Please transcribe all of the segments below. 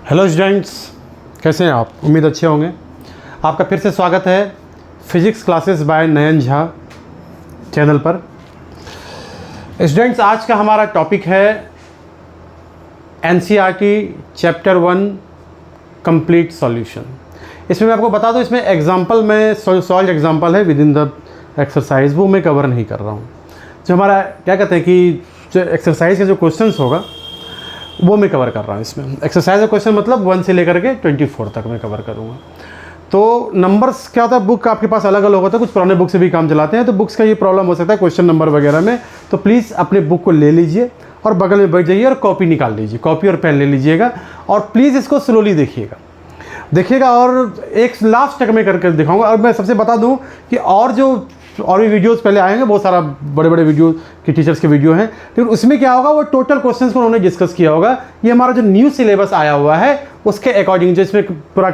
Hello students, कैसे हैं आप? उम्मीद अच्छे होंगे। आपका फिर से स्वागत है फिजिक्स क्लासेस बाय नयन झा चैनल पर। स्टूडेंट्स, आज का हमारा टॉपिक है एनसीईआरटी चैप्टर 1 कंप्लीट सॉल्यूशन। इसमें मैं आपको बता दूं, इसमें एग्जांपल में सॉल्व एग्जांपल है विद इन द एक्सरसाइज, वो मैं कवर नहीं कर रहा हूँ। जो हमारा क्या कहते हैं कि जो एक्सरसाइज का जो क्वेश्चंस होगा वो मैं कवर कर रहा हूँ इसमें। एक्सरसाइज का क्वेश्चन मतलब 1 से लेकर के 24 तक मैं कवर करूँगा। तो नंबर्स क्या होता है, बुक आपके पास अलग अलग होता है, कुछ पुराने बुक से भी काम चलाते हैं, तो बुक्स का ये प्रॉब्लम हो सकता है क्वेश्चन नंबर वगैरह में। तो प्लीज़ अपने बुक को ले लीजिए और बगल में बैठ जाइए और कॉपी निकाल लीजिए, कॉपी और पेन ले लीजिएगा और प्लीज़ इसको स्लोली देखिएगा और एक लास्ट तक मैं करके दिखाऊंगा। और मैं सबसे बता दूं कि और भी वीडियोस पहले आएंगे, बहुत सारा बड़े बड़े वीडियो की टीचर्स के वीडियो हैं, लेकिन उसमें क्या होगा वो टोटल क्वेश्चंस को उन्होंने डिस्कस किया होगा। ये हमारा जो न्यू सिलेबस आया हुआ है उसके अकॉर्डिंग, जो इसमें पूरा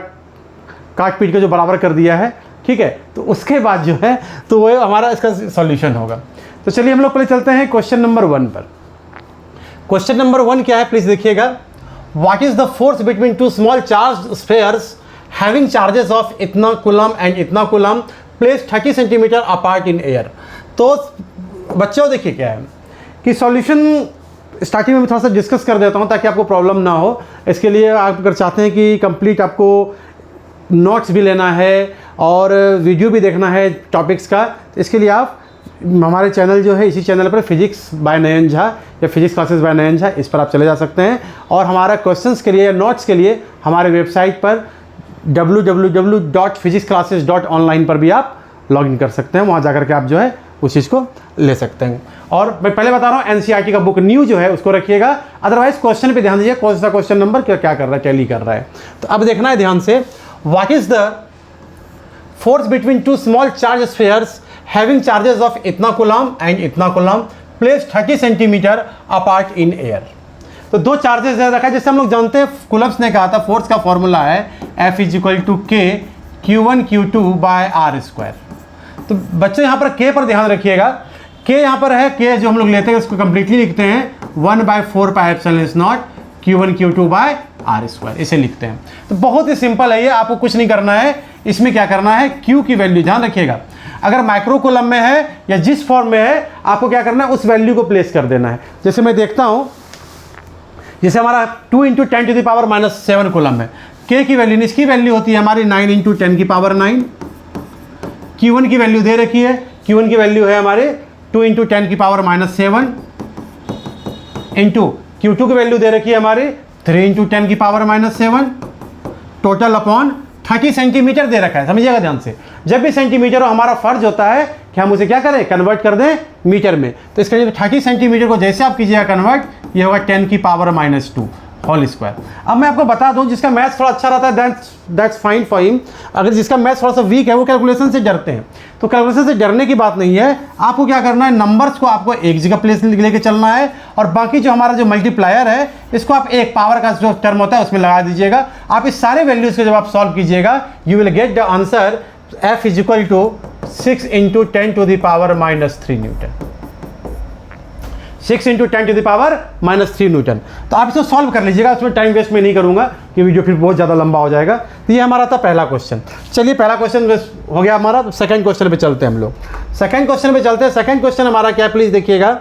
काट पीट के जो बराबर कर दिया है, ठीक है, तो उसके बाद जो है तो वो हमारा इसका सॉल्यूशन होगा। तो चलिए हम लोग पहले चलते हैं क्वेश्चन नंबर 1 पर। क्वेश्चन नंबर 1 क्या है, प्लीज देखिएगा। What is the force between two small charge spheres having charges of इतना कूलम एंड इतना coulomb place 30 centimetre apart in air. तो बच्चों देखिए क्या है कि सॉल्यूशन स्टार्टिंग में थोड़ा सा डिस्कस कर देता हूँ ताकि आपको प्रॉब्लम ना हो। इसके लिए आप अगर चाहते हैं कि कंप्लीट आपको नोट्स भी लेना है और वीडियो भी देखना है टॉपिक्स का, तो इसके लिए आप हमारे चैनल जो है, इसी चैनल पर फिजिक्स बाय नयन झा या फिजिक्स क्लासेस बाय नयन झा, इस पर आप चले जा सकते हैं। और हमारा क्वेश्चंस के लिए या नोट्स के लिए हमारे वेबसाइट पर www.physicsclasses.online पर भी आप लॉगिन कर सकते हैं। वहाँ जाकर के आप जो है उस चीज़ को ले सकते हैं। और मैं पहले बता रहा हूँ एनसीईआरटी का बुक न्यू जो है उसको रखिएगा, अदरवाइज क्वेश्चन पे ध्यान दीजिए, कौन सा क्वेश्चन नंबर क्या कर रहा है, टैली कर रहा है। तो अब देखना है ध्यान से, what is the force between two small charge spheres having charges of इतना कूलम एंड इतना coulomb place 30 centimetre apart in air. तो दो चार्जेस दे रखा है, जैसे हम लोग जानते हैं कुलम्स ने कहा था फोर्स का फॉर्मूला है F = K Q1 Q2 by R square. तो बच्चे यहाँ पर K पर ध्यान रखिएगा। K यहाँ पर है, K जो हम लोग लेते हैं उसको कंप्लीटली लिखते हैं 1/4πε0 Q1 Q2 by R square, इसे लिखते हैं। तो बहुत ही सिंपल है ये, आपको कुछ नहीं करना है। इसमें क्या करना है, Q की वैल्यू ध्यान रखिएगा, अगर माइक्रो कूलम में है या जिस फॉर्म में है आपको क्या करना है, उस वैल्यू को प्लेस कर देना है। जैसे मैं देखता हूँ, जैसे हमारा 2 × 10⁻⁻7 कूलम है, K की वैल्यू, इसकी वैल्यू होती है हमारी 9 × 10⁻9। Q1 की वैल्यू दे रखी है, Q1 की वैल्यू है हमारे 2 × 10⁻7 इंटू Q2 की वैल्यू दे रखी है हमारी 3 × 10⁻7 टोटल अपॉन 30 सेंटीमीटर दे रखा है। समझिएगा ध्यान से, जब भी सेंटीमीटर हो हमारा फर्ज होता है कि हम उसे क्या करें, कन्वर्ट कर दें मीटर में। तो इसके लिए 30 सेंटीमीटर को जैसे आप कीजिएगा कन्वर्ट, ये होगा 10⁻² होल स्क्वायर। अब मैं आपको बता दूं, जिसका मैथ्स थोड़ा अच्छा रहता है दैट्स फाइन फॉर हिम। अगर जिसका मैथ्स थोड़ा सा वीक है वो कैलकुलेशन से डरते हैं, तो कैलकुलेशन से डरने की बात नहीं है। आपको क्या करना है, नंबर्स को आपको एक जगह प्लेस लेके चलना है और बाकी जो हमारा जो मल्टीप्लायर है इसको आप एक पावर का जो टर्म होता है उसमें लगा दीजिएगा। आप इस सारे वैल्यूज को जब आप सॉल्व कीजिएगा you will get the answer F = 6 × 10⁻³ Newton. 6 × 10⁻³ Newton. तो आप इसको सॉल्व कर लीजिएगा, उसमें टाइम वेस्ट मैं नहीं करूंगा कि वीडियो फिर बहुत ज़्यादा लंबा हो जाएगा। तो ये हमारा था पहला क्वेश्चन। चलिए पहला क्वेश्चन हो गया हमारा। सेकंड क्वेश्चन पे चलते हैं हम लोग। सेकंड क्वेश्चन पे चलते हैं। सेकंड क्वेश्चन हमारा क्या है, प्लीज देखिएगा।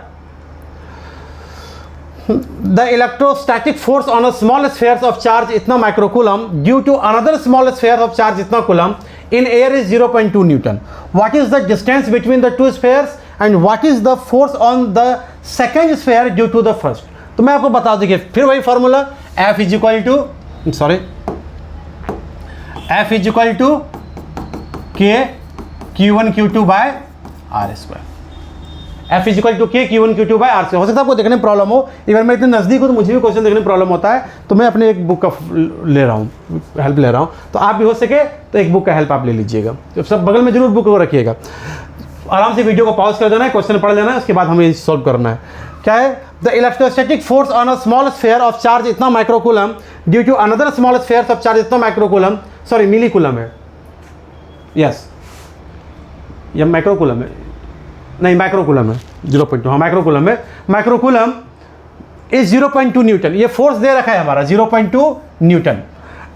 The electrostatic force on a small sphere of charge इतना microcoulomb due to another small sphere of charge इतना coulomb in air is 0.2 Newton. What is the distance between the two spheres and what is the force on the second sphere due to the first? तो मैं आपको बता दूं, फिर वही formula F = K Q1 Q2 by R square. F = K Q1 Q2 by R square. हो सकता है आपको देखने में प्रॉब्लम हो, इवन मैं इतने नज़दीक हूँ तो मुझे भी क्वेश्चन देखने में प्रॉब्लम होता है, तो मैं अपने एक बुक का ले रहा हूँ, हेल्प ले रहा हूँ। तो आप भी हो सके तो एक बुक का हेल्प आप ले लीजिएगा, तो सब बगल में जरूर बुक को रखिएगा। आराम से वीडियो को पॉज कर देना है, क्वेश्चन पढ़ लेना है, उसके बाद हमें सॉल्व करना है। क्या है, the electrostatic force on a small sphere of charge इतना microcoulomb due to another small sphere of charge इतना माइक्रोकूलम, सॉरी मिलीकूलम है, यस यह माइक्रोकूलम है, नहीं माइक्रोकूलम है 0.2, हाँ माइक्रोकूलम है। Microcoulomb is 0.2 Newton. ये फोर्स दे रखा है हमारा 0.2 न्यूटन।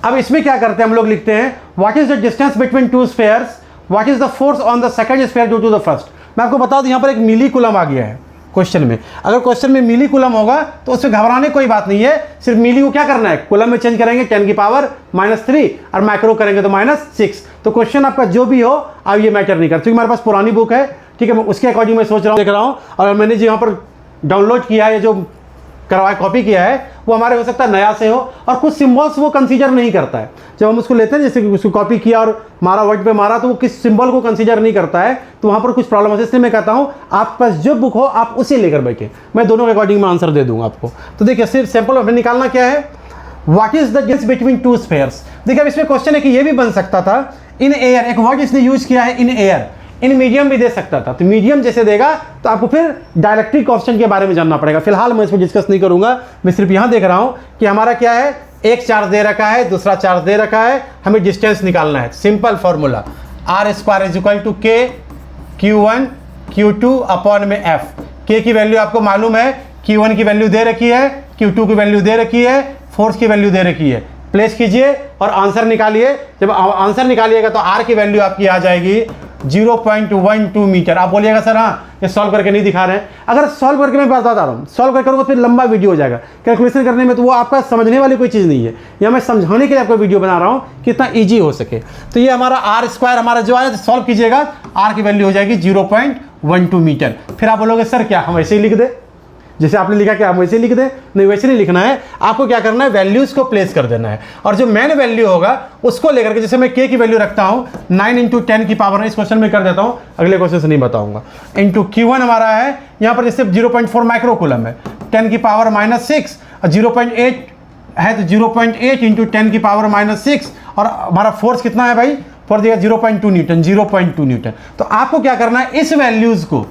अब इसमें क्या करते हैं हम लोग, लिखते हैं what is the distance between two spheres, what is the force on the second sphere due to the first. मैं आपको बता दूं यहाँ पर एक मिली कूलम आ गया है क्वेश्चन में। अगर क्वेश्चन में मिली कूलम होगा तो उसमें घबराने कोई बात नहीं है, सिर्फ मिली को क्या करना है, कूलम में चेंज करेंगे 10 की पावर -3 और माइक्रो करेंगे तो -6। तो क्वेश्चन आपका जो भी हो अब ये मैटर नहीं करता, क्योंकि हमारे पास पुरानी बुक है, ठीक है, मैं उसके अकॉर्डिंग मैं सोच रहा हूँ, देख रहा हूँ, और मैंने जो यहाँ पर डाउनलोड किया है, जो करवाया कॉपी किया है, वो हमारे हो सकता है नया से हो, और कुछ सिंबल्स वो कंसीडर नहीं करता है। जब हम उसको लेते हैं, जैसे कि उसको कॉपी किया और मारा, वर्ड पे मारा, तो वो किस सिंबल को कंसीडर नहीं करता है, तो वहाँ पर कुछ प्रॉब्लम है। इसलिए मैं कहता हूँ आपके पास जो बुक हो आप उसे लेकर बैठे, मैं दोनों के अकॉर्डिंग में आंसर दे दूंगा आपको। तो देखिए सिर्फ सैंपल हमें निकालना क्या है, what is the distance between two spheres. देखिए अब इसमें क्वेश्चन है कि ये भी बन सकता था इन एयर, एक वर्ड इसने यूज किया है इन एयर, इन मीडियम भी दे सकता था। तो मीडियम जैसे देगा तो आपको फिर डायरेक्ट्रिक कांस्टेंट के बारे में जानना पड़ेगा। फिलहाल मैं इसमें डिस्कस नहीं करूंगा, मैं सिर्फ यहाँ देख रहा हूँ कि हमारा क्या है, एक चार्ज दे रखा है, दूसरा चार्ज दे रखा है, हमें डिस्टेंस निकालना है। Simple formula r² = k q1 q2 upon में f। k की वैल्यू आपको मालूम है, q1 की वैल्यू दे रखी है, q2 की वैल्यू दे रखी है, फोर्स की वैल्यू दे रखी है। प्लेस कीजिए और आंसर निकालिए। जब आंसर निकालिएगा तो r की वैल्यू आपकी आ जाएगी 0.12 मीटर। आप बोलिएगा सर हाँ ये सॉल्व करके नहीं दिखा रहे हैं। अगर सॉल्व करके मैं बता रहा हूँ, सॉल्व करके करूँगा फिर लंबा वीडियो हो जाएगा कैलकुलेशन करने में, तो वो आपका समझने वाली कोई चीज़ नहीं है, या मैं समझाने के लिए आपको वीडियो बना रहा हूँ कि इतना ईजी हो सके। तो ये हमारा r² हमारा जो आया, सॉल्व कीजिएगा, r की वैल्यू हो जाएगी 0.12 मीटर। फिर आप बोलोगे सर क्या हम ऐसे ही लिख दें, जैसे आपने लिखा क्या हम वैसे लिख दें? नहीं, वैसे नहीं लिखना है, आपको क्या करना है, वैल्यूज को प्लेस कर देना है, और जो मेन वैल्यू होगा उसको लेकर के, जैसे मैं k की वैल्यू रखता हूं 9 × 10 की पावर, इस क्वेश्चन में कर देता हूं, अगले क्वेश्चन से नहीं बताऊंगा, इंटू q1 हमारा है यहां पर जैसे 0.4 माइक्रो कूलम है, 10 की पावर -6 और 0.8 है तो 0.8 × 10 की पावर -6, और हमारा फोर्स कितना है भाई, फोर्स देगा 0.2 न्यूटन, 0.2 न्यूटन। तो आपको क्या करना है, इस वैल्यूज को,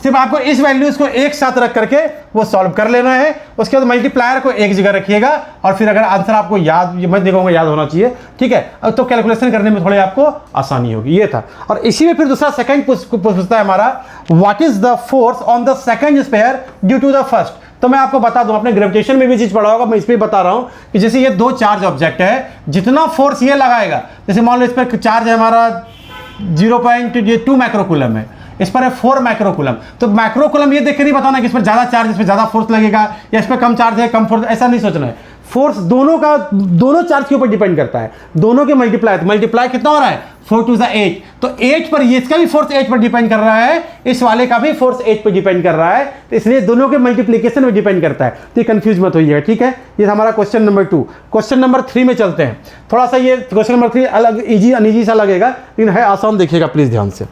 सिर्फ आपको इस वैल्यूज को एक साथ रख करके वो सॉल्व कर लेना है। उसके बाद मल्टीप्लायर को एक जगह रखिएगा, और फिर अगर आंसर आपको याद, मैं देखूंगा याद होना चाहिए, ठीक है, तो कैलकुलेशन करने में थोड़ी आपको आसानी होगी। ये था, और इसी में फिर दूसरा सेकंड पूछता है हमारा, what is the force on the second sphere due to the first. तो मैं आपको बता दूं, आपने ग्रेविटेशन में भी चीज पढ़ा होगा, मैं इस पर बता रहा हूं कि जैसे ये दो चार्ज ऑब्जेक्ट है, जितना फोर्स ये लगाएगा, जैसे मान लो इस पर चार्ज है हमारा 0.2 माइक्रोकूलम है, इस पर है 4 माइक्रोकूलम। तो माइक्रोकूलम ये देख के नहीं बताना कि इस पर ज्यादा चार्ज, इस पर ज्यादा फोर्स लगेगा, या इस पर कम चार्ज है कम फोर्स, ऐसा नहीं सोचना है। फोर्स दोनों का, दोनों चार्ज के ऊपर डिपेंड करता है, दोनों के मल्टीप्लाई, तो मल्टीप्लाई कितना हो रहा है, 4 × 8, तो 8 पर, ये इसका भी फोर्स 8 पर डिपेंड कर रहा है, इस वाले का भी फोर्स 8 पर डिपेंड कर रहा है, तो इसलिए दोनों के मल्टीप्लीकेशन में डिपेंड करता है। तो ये कंफ्यूज मत होइएगा, ठीक है। ये हमारा क्वेश्चन नंबर 2। क्वेश्चन नंबर 3 में चलते हैं। थोड़ा सा ये क्वेश्चन नंबर 3 अलग, इजी अनइजी सा लगेगा, लेकिन है आसान, देखिएगा प्लीज ध्यान से।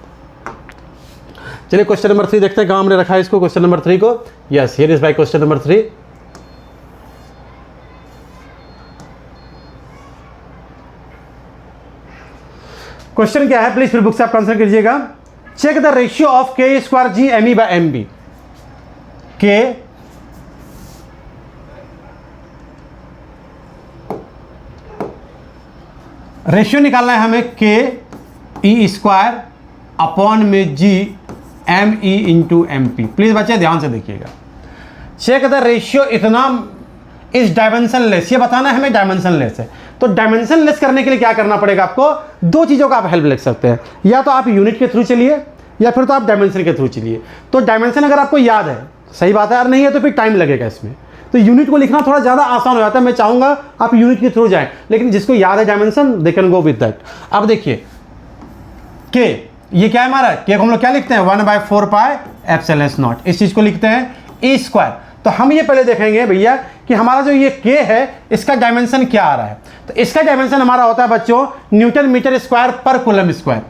चलिए क्वेश्चन नंबर 3 देखते हैं, कहाँ हमने रखा है इसको, क्वेश्चन नंबर 3 को। Yes, here is by question number 3। Question क्या है, प्लीज फिर बुक से आप आंसर कीजिएगा। Check the ratio of k² g me by mb। k ratio निकालना है हमें, k² अपॉन में g me × mp। प्लीज बच्चे ध्यान से देखिएगा। चेक द रेशियो, इतना इस डायमेंशन लेस, ये बताना है हमें डायमेंशन लेस है। तो डायमेंशन लेस करने के लिए क्या करना पड़ेगा आपको, दो चीज़ों का आप हेल्प ले सकते हैं, या तो आप यूनिट के थ्रू चलिए, या फिर तो आप डायमेंशन के थ्रू चलिए। तो डायमेंशन अगर आपको याद है, सही बात है, और नहीं है तो फिर टाइम लगेगा इसमें, तो यूनिट को लिखना थोड़ा ज़्यादा आसान हो जाता है। मैं चाहूँगा आप यूनिट के थ्रू जाएं, लेकिन जिसको याद है dimension, they can go with that. अब देखिए के, ये क्या है हमारा, के को हम लोग क्या लिखते हैं, 1/4 पाई एप्सिलॉन नॉट, इस चीज़ को लिखते हैं e²। तो हम ये पहले देखेंगे भैया कि हमारा जो ये k है, इसका डायमेंशन क्या आ रहा है। तो इसका डायमेंशन हमारा होता है बच्चों न्यूटन मीटर स्क्वायर पर कूलम स्क्वायर।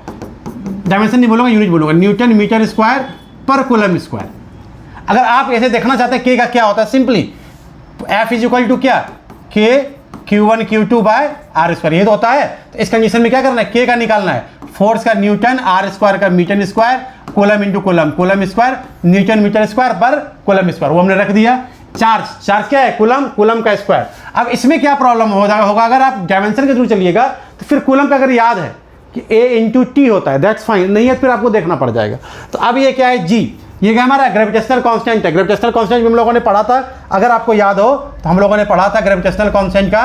डायमेंशन नहीं बोलूंगा, यूनिट बोलूंगा, न्यूटन मीटर स्क्वायर पर कूलम स्क्वायर। अगर आप ऐसे देखना चाहते हैं k का क्या होता है, सिंपली F = क्या, k q1 q2/r², ये तो होता है। तो इस कंडीशन में क्या करना है, k का निकालना है, फोर्स का न्यूटन, r² का metre square, coulomb into coulomb, coulomb square, newton metre square पर कूलम स्क्वायर, वो हमने रख दिया। चार्ज क्या है, कूलम, कूलम का स्क्वायर। अब इसमें क्या प्रॉब्लम होगा, अगर आप डायमेंशन के थ्रू चलिएगा तो फिर कूलम का अगर याद है कि a × t होता है, दैट्स फाइन, नहीं है फिर आपको देखना पड़ जाएगा। तो अब ये क्या है, g, ये क्या हमारा ग्रेविटेशनल कांस्टेंट है। ग्रेविटेशनल कांस्टेंट हम लोगों ने पढ़ा था, अगर आपको याद हो तो हम लोगों ने पढ़ा था ग्रेविटेशनल कांस्टेंट का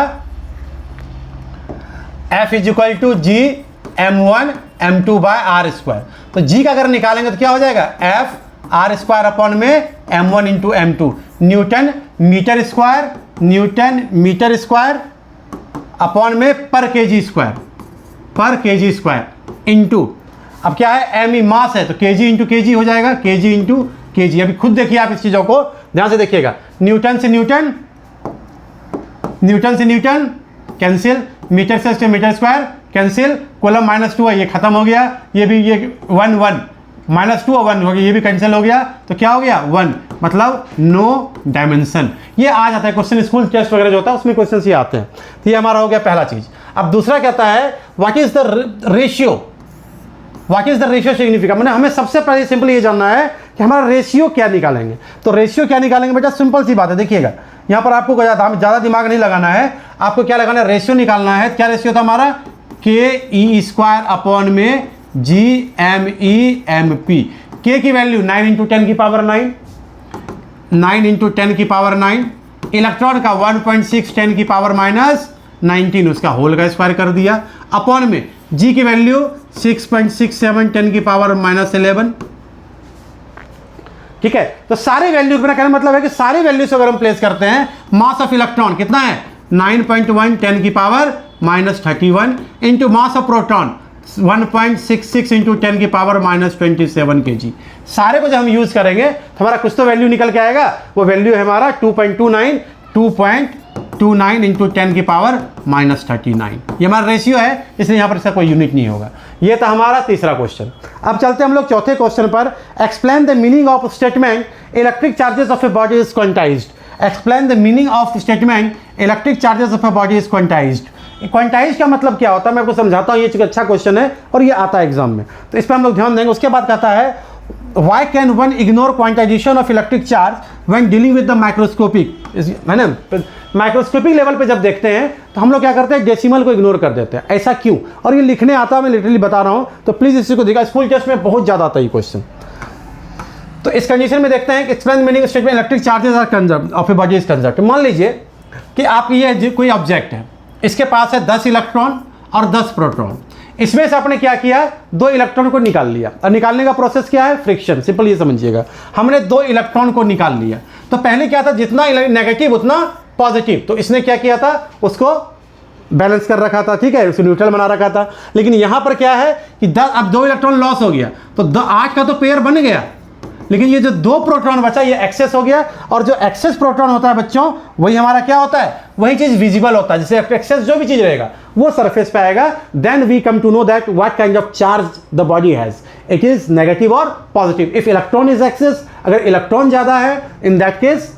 F is equal to G m1 m2 by R square. तो जी का अगर निकालेंगे तो क्या हो जाएगा, F आर स्क्वायर अपॉन में m1 into m2, newton metre square upon में पर केजी स्क्वायर इंटू, अब क्या है एम ई मास है तो केजी इंटू केजी हो जाएगा, केजी इंटू केजी। अभी खुद देखिए आप इस चीज़ों को ध्यान से देखिएगा, न्यूटन से न्यूटन कैंसिल, मीटर से मीटर स्क्वायर कैंसिल, कोलम -2 है ये खत्म हो गया, ये भी ये 1 -2 और 1 हो गया, ये भी कैंसिल हो गया, तो क्या हो गया 1, मतलब नो डायमेंशन। ये आ जाता है क्वेश्चन, स्कूल टेस्ट वगैरह जो होता है उसमें क्वेश्चन ये आते हैं। तो ये हमारा हो गया पहला चीज। अब दूसरा कहता है what is the ratio significant, मैंने हमें सबसे पहले सिंपल ये जानना है कि हमारा रेशियो क्या निकालेंगे। तो रेशियो क्या निकालेंगे बेटा, सिंपल सी बात है, देखिएगा यहाँ पर आपको ज़्यादा दिमाग नहीं लगाना है, आपको क्या लगाना है, रेशियो निकालना है। क्या रेशियो था हमारा, के स्क्वायर अपॉन में G M E M P. K की वैल्यू 9 इंटू 10 की पावर 9, 9 इंटू 10 की पावर 9, इलेक्ट्रॉन का 1.6 10 की पावर -19 उसका होल का स्क्वायर कर दिया, अपॉन में जी की वैल्यू 6.67 10 की पावर -11। ठीक है, तो सारे वैल्यू मेरा कहने मतलब है कि सारे वैल्यूज अगर हम प्लेस करते हैं, मास ऑफ इलेक्ट्रॉन कितना है 9.1 10 की power -31 into mass of proton 1.66 into 10 की पावर -27 kg। सारे को जब हम यूज करेंगे तो हमारा कुछ तो वैल्यू निकल के आएगा, वो वैल्यू है हमारा 2.29 इंटू 10 की पावर -39। ये हमारा रेशियो है, इसलिए यहाँ पर इसका कोई यूनिट नहीं होगा। ये था हमारा तीसरा क्वेश्चन। अब चलते हम लोग चौथे क्वेश्चन पर। Explain the meaning of statement electric charges of a body is quantized. Explain the meaning of statement electric charges of a body is quantized. Quantize का मतलब क्या होता है मैं आपको समझाता हूँ, ये अच्छा क्वेश्चन है और ये आता है एग्जाम में, तो इस पर हम लोग ध्यान देंगे। उसके बाद कहता है Why can one ignore quantization of electric charge when dealing with the microscopic, है ना, माइक्रोस्कोपिक लेवल पे जब देखते हैं तो हम लोग क्या करते हैं, डेसिमल को इग्नोर कर देते हैं। ऐसा क्यों, और ये लिखने आता है, मैं लिटरली बता रहा हूँ, तो प्लीज इसी को देखा, स्कूल टेस्ट में बहुत ज्यादा आता है ये क्वेश्चन। तो इस कंडीशन में देखते हैं कि explain meaning statement electric charges are conserved of a body is conserved. मान लीजिए कि आप ये कोई ऑब्जेक्ट है, इसके पास है 10 इलेक्ट्रॉन और 10 प्रोटॉन, इसमें से आपने क्या किया, 2 इलेक्ट्रॉन को निकाल लिया, और निकालने का प्रोसेस क्या है, फ्रिक्शन। सिंपल ये समझिएगा, हमने 2 इलेक्ट्रॉन को निकाल लिया, तो पहले क्या था, जितना नेगेटिव उतना पॉजिटिव, तो इसने क्या किया था, उसको बैलेंस कर रखा था, ठीक है, उसको न्यूट्रल बना रखा था। लेकिन यहां पर क्या है कि अब 2 इलेक्ट्रॉन लॉस हो गया, तो 8 का तो पेयर बन गया, लेकिन ये जो 2 प्रोटॉन बचा ये एक्सेस हो गया, और जो एक्सेस प्रोटॉन होता है बच्चों, वही हमारा क्या होता है, वही चीज विजिबल होता है। जैसे एक्सेस जो भी चीज रहेगा वो सरफेस पे आएगा। Then we come to know that what kind of charge the body has, it is negative और positive. If electron is excess, अगर इलेक्ट्रॉन ज्यादा है in that case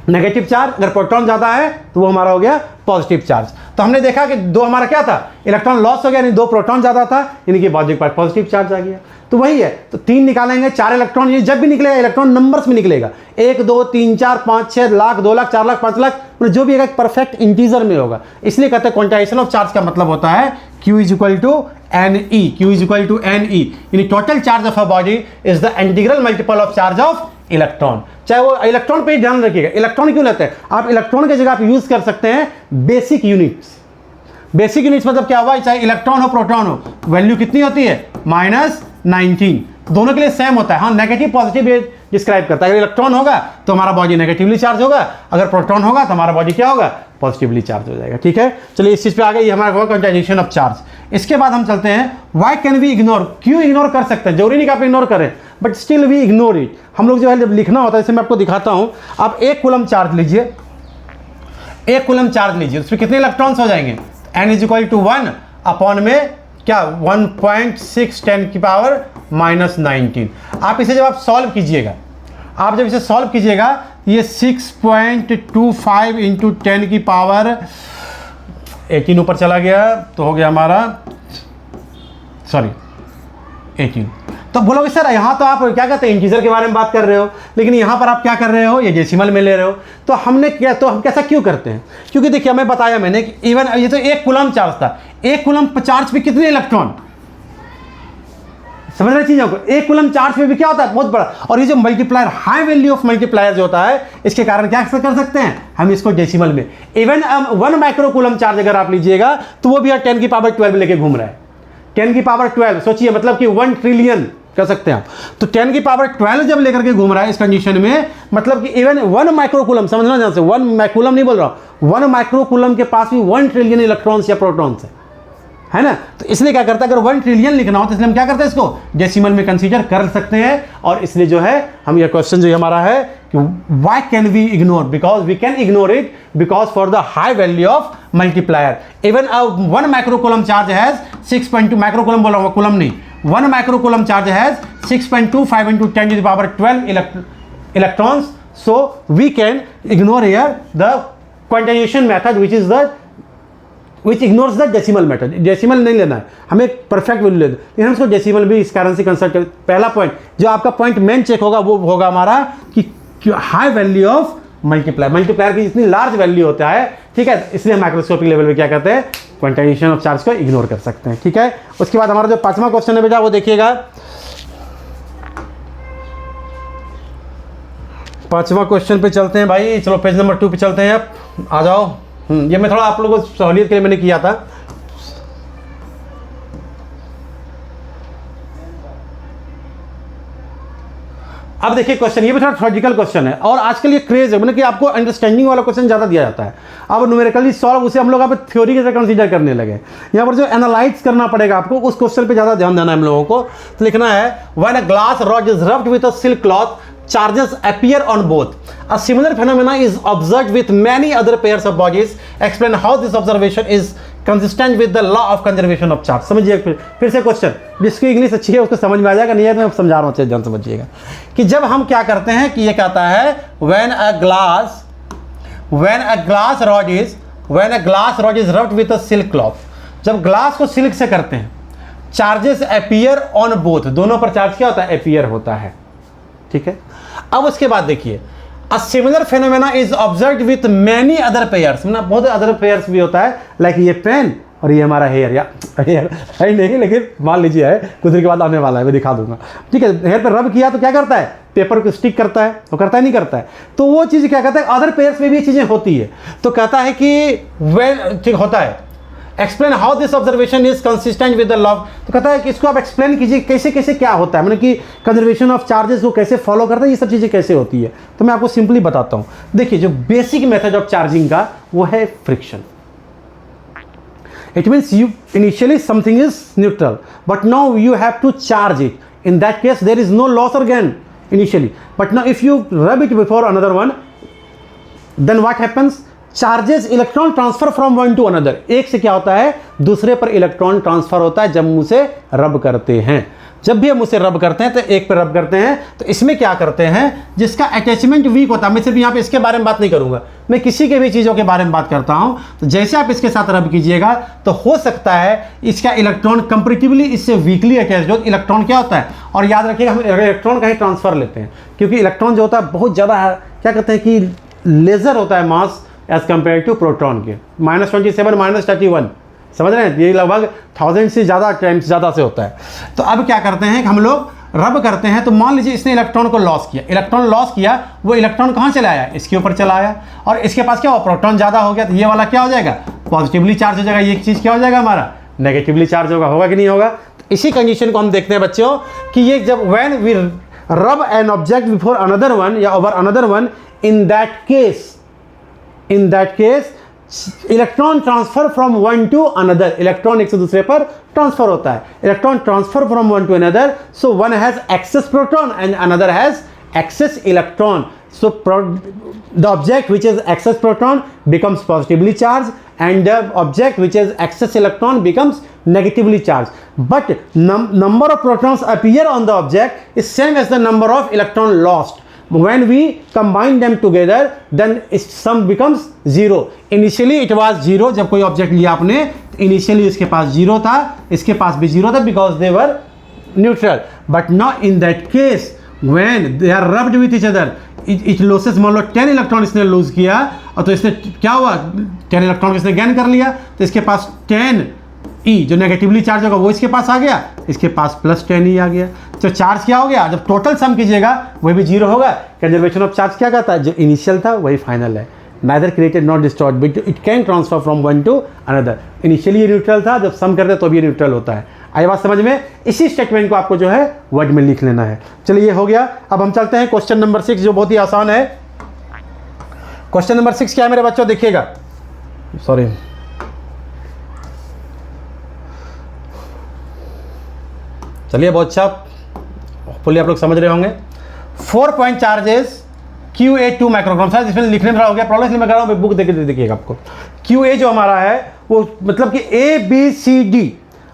negative charge, अगर प्रोटॉन ज्यादा है तो वो हमारा हो गया पॉजिटिव चार्ज। तो हमने देखा कि 2 हमारा क्या था, इलेक्ट्रॉन लॉस हो गया, यानी 2 प्रोटॉन ज्यादा था, यानी कि पॉजिटिव चार्ज आ गया। तो वही है, तो 3 निकालेंगे, 4 इलेक्ट्रॉन, ये जब भी निकलेगा इलेक्ट्रॉन नंबर्स में निकलेगा, 1 2 3 4 5 6 लाख 2 लाख 4 लाख 5 लाख, जो भी एक परफेक्ट इंटीजर में होगा। इसलिए कहते हैं क्वांटाइजेशन ऑफ चार्ज का मतलब होता है Q is equal to NE, Q is equal to NE, यानी total charge of a body is the integral multiple of charge of electron. चाहे वो इलेक्ट्रॉन पे ही ध्यान रखिएगा, इलेक्ट्रॉन क्यों लेते हैं आप, इलेक्ट्रॉन की जगह आप यूज कर सकते हैं बेसिक यूनिट्स। बेसिक यूनिट्स मतलब क्या हुआ, चाहे इलेक्ट्रॉन हो प्रोटॉन हो, वैल्यू कितनी होती है, -19, दोनों के लिए सेम होता है। हाँ, नेगेटिव पॉजिटिव डिस्क्राइब करता है, अगर इलेक्ट्रॉन होगा तो हमारा बॉडी नेगेटिवली चार्ज होगा, अगर प्रोटॉन होगा तो हमारा बॉडी क्या होगा, पॉजिटिवली चार्ज हो जाएगा। ठीक है, चलिए इस चीज पे आ गए, ये हमारा होगा क्वांटाइजेशन ऑफ चार्ज। इसके बाद हम चलते हैं, व्हाई कैन वी इग्नोर, क्यों इग्नोर कर सकते हैं, जरूरी नहीं कि आप इग्नोर करें, but still we ignore it. हम लोग जो है जब लिखना होता है, जैसे मैं आपको दिखाता हूं, आप 1 कूलम चार्ज लीजिए, 1 कूलम चार्ज लीजिए, उसमें कितने इलेक्ट्रॉन्स हो जाएंगे, n is equal to 1 upon में क्या 1.6 10 की पावर -19। आप इसे जब आप सॉल्व कीजिएगा, आप जब इसे सॉल्व कीजिएगा, ये 6.25 इंटू 10 की पावर 18 ऊपर चला गया, तो हो गया हमारा 18। तो बोलोगे सर यहाँ तो आप क्या कहते हैं, इंटीजर के बारे में बात कर रहे हो, लेकिन यहाँ पर आप क्या कर रहे हो, ये डेसिमल में ले रहे हो। तो हमने क्या, तो हम कैसा क्यों करते हैं, क्योंकि देखिए हमें बताया मैंने कि इवन ये तो 1 कूलम चार्ज था, 1 कूलम चार्ज पे कितने इलेक्ट्रॉन, समझ रहे चीज़ों को, एक कूलम चार्ज में भी क्या होता है, बहुत बड़ा। और ये जो multiplier, high value of multiplier जो होता है, इसके कारण क्या कर सकते हैं हम इसको डेसिमल में। इवन 1 माइक्रो कूलम चार्ज अगर आप लीजिएगा तो वो भी 10 की पावर 12 लेके घूम रहा है। 10 की पावर 12 सोचिए, मतलब कि 1 ट्रिलियन कह सकते हैं आप। तो 10 की पावर 12 जब लेकर के घूम रहा है इस कंडीशन में, मतलब कि इवन 1 माइक्रो कूलम, समझना ध्यान से, 1 कूलम नहीं बोल रहा हूं, 1 माइक्रो कूलम के पास भी 1 ट्रिलियन इलेक्ट्रॉन्स या प्रोटॉन्स है ना। तो इसलिए क्या करता है, अगर 1 ट्रिलियन लिखना हो तो इसलिए हम क्या करते हैं, इसको डेसिमल में कंसीडर कर सकते हैं। और इसलिए जो है हम ये क्वेश्चन जो हमारा है कि why can we ignore, because we can ignore it because for the high value of multiplier. Even 1 micro coulomb charge has 6.2 micro coulomb बोला हुआ, कूलम नहीं, 1 micro coulomb charge has 6.25 into 10 to the power 12 electrons. So we can ignore here the quantization method which ignores the decimal method. Decimal नहीं लेना है हमें, perfect value लेना है, लेकिन हम इसको डेसिमल भी इस कारण से कंसल्ट करें। पहला पॉइंट जो आपका पॉइंट मेन चेक होगा वो होगा हमारा कि हाई वैल्यू ऑफ मल्टीप्लायर की जितनी लार्ज वैल्यू होता है, ठीक है, इसलिए माइक्रोस्कोपिक लेवल पे क्या करते हैं, क्वांटाइजेशन ऑफ चार्ज को इग्नोर कर सकते हैं, ठीक है। उसके बाद हमारा जो 5वां क्वेश्चन है बेटा वो देखिएगा। 5वां क्वेश्चन पे चलते हैं भाई, चलो पेज नंबर 2 पे चलते हैं, अब आ जाओ। ये मैं थोड़ा आप लोगों को सहूलियत के लिए मैंने किया था। अब देखिए क्वेश्चन, ये भी थोड़ा लॉजिकल क्वेश्चन है और आजकल ये क्रेज है, मतलब कि आपको अंडरस्टैंडिंग वाला क्वेश्चन ज़्यादा दिया जाता है। अब न्यूमेरिकली सॉल्व उसे हम लोग अब थ्योरी की तरह कंसीडर करने लगे। यहाँ पर जो एनालाइज करना पड़ेगा आपको, उस क्वेश्चन पे ज़्यादा ध्यान देना है हम लोगों को। तो लिखना है, when a glass rod is rubbed with a silk cloth, charges appear on both. A similar phenomena is observed with many other pairs of bodies. Explain how this observation is consistent with the law of conservation of charge. समझिए फिर से question, जिसकी English अच्छी है उसको समझ में आ जाएगा, नहीं है तो मैं समझा रहा हूँ, अच्छे ध्यान समझिएगा कि जब हम क्या करते हैं कि ये कहता है when a glass rod is rubbed with a silk cloth, जब ग्लास को सिल्क से करते हैं, चार्जेस appear on both, दोनों पर चार्ज क्या होता है, appear होता है, ठीक है। अब उसके बाद देखिए, a similar phenomena is observed with many other pairs, मतलब बहुत अदर पेयर्स भी होता है, लाइक ये पेन और ये हमारा हेयर, या हेयर है नहीं, लेकिन मान लीजिए है, कुछ देर के बाद आने वाला है, मैं दिखा दूंगा, ठीक है। हेयर पर रब किया तो क्या करता है, पेपर को स्टिक करता है, तो करता है नहीं करता है, तो वो चीज़ क्या कहता है, अदर पेयर्स में भी ये चीज़ें होती है। तो कहता है कि वेन, ठीक होता है, explain how this observation is consistent with the law. तो कहता है कि इसको आप एक्सप्लेन कीजिए कैसे कैसे क्या होता है, मतलब कि कंजर्वेशन ऑफ चार्जेस को कैसे फॉलो करता है, ये सब चीज़ें कैसे होती है। तो मैं आपको सिंपली बताता हूँ। देखिए, जो बेसिक मेथड ऑफ चार्जिंग का वो है friction. It means you initially something is neutral but now you have to charge it, in that case there is no loss और gain initially, but now if you rub it before another one, then what happens, charges electron transfer from one to another, एक से क्या होता है दूसरे पर electron transfer होता है जब मुझे रब करते हैं। जब भी हम उसे रब करते हैं तो एक पर रब करते हैं, तो इसमें क्या करते हैं, जिसका अटैचमेंट वीक होता है, मैं सिर्फ यहाँ पे इसके बारे में बात नहीं करूंगा, मैं किसी के भी चीज़ों के बारे में बात करता हूँ। तो जैसे आप इसके साथ रब कीजिएगा तो हो सकता है इसका इलेक्ट्रॉन कंपेरेटिवली इससे वीकली अटैच हो। इलेक्ट्रॉन क्या होता है, और याद रखिएगा हम इलेक्ट्रॉन का ही ट्रांसफर लेते हैं, क्योंकि इलेक्ट्रॉन जो होता है बहुत ज़्यादा क्या कहते हैं कि लेजर होता है mass as compare to proton के, -27 -31, समझ रहे हैं, ये लगभग 1000 से ज़्यादा टाइम्स ज़्यादा से होता है। तो अब क्या करते हैं कि हम लोग रब करते हैं, तो मान लीजिए इसने इलेक्ट्रॉन को लॉस किया, इलेक्ट्रॉन लॉस किया, वो इलेक्ट्रॉन कहाँ चला आया, इसके ऊपर चला आया, और इसके पास क्या हो, प्रोटॉन ज़्यादा हो गया, तो ये वाला क्या हो जाएगा, पॉजिटिवली चार्ज हो जाएगा, ये चीज़ क्या हो जाएगा हमारा, नेगेटिवली चार्ज होगा कि नहीं होगा। तो इसी कंडीशन को हम देखते हैं बच्चों कि ये जब when we rub an object before another one या over another one, in that case electron transfer from one to another, electron एक से दूसरे पर ट्रांसफर होता है, electron transfer from one to another, so one has excess proton and another has excess electron. So the object which is excess proton becomes positively charged and the object which is excess electron becomes negatively charged. But number of protons appear on the object is same as the number of electron lost. When we combine them together, then its sum becomes zero. Initially it was zero. जब कोई object लिया आपने, initially इसके पास zero था, इसके पास भी zero था, because they were neutral. But now in that case, when they are rubbed with each other, it loses, मान लो 10 इलेक्ट्रॉन इसने लूज किया, और तो इसने क्या हुआ, 10 इलेक्ट्रॉन इसने गेन कर लिया, तो इसके पास 10 ई जो नेगेटिवली चार्ज होगा वो इसके पास आ गया, इसके पास +10 ई आ गया। तो चार्ज क्या हो गया, जब टोटल सम कीजिएगा वही भी 0 होगा। कंजर्वेशन ऑफ चार्ज क्या कहता है, जो इनिशियल था वही फाइनल है। Neither created not destroyed but it can transfer from one to another. Initially ये न्यूट्रल था, जब सम करते तो भी ये न्यूट्रल होता है। आई बात समझ में? इसी स्टेटमेंट को आपको जो है वर्ड में लिख लेना है। चलिए ये हो गया। अब हम चलते हैं क्वेश्चन नंबर 6 जो बहुत ही आसान है। क्वेश्चन नंबर 6 क्या है मेरे बच्चों, देखिएगा। सॉरी, चलिए बहुत अच्छा, होपफुली आप लोग समझ रहे होंगे। 4 पॉइंट चार्जेस QA2 माइक्रोग्राम। शायद इसमें लिखने में रहा हो गया, प्रॉब्लम इसलिए मैं कर रहा हूँ, बुक देखिएगा आपको। QA जो हमारा है वो मतलब कि ABCD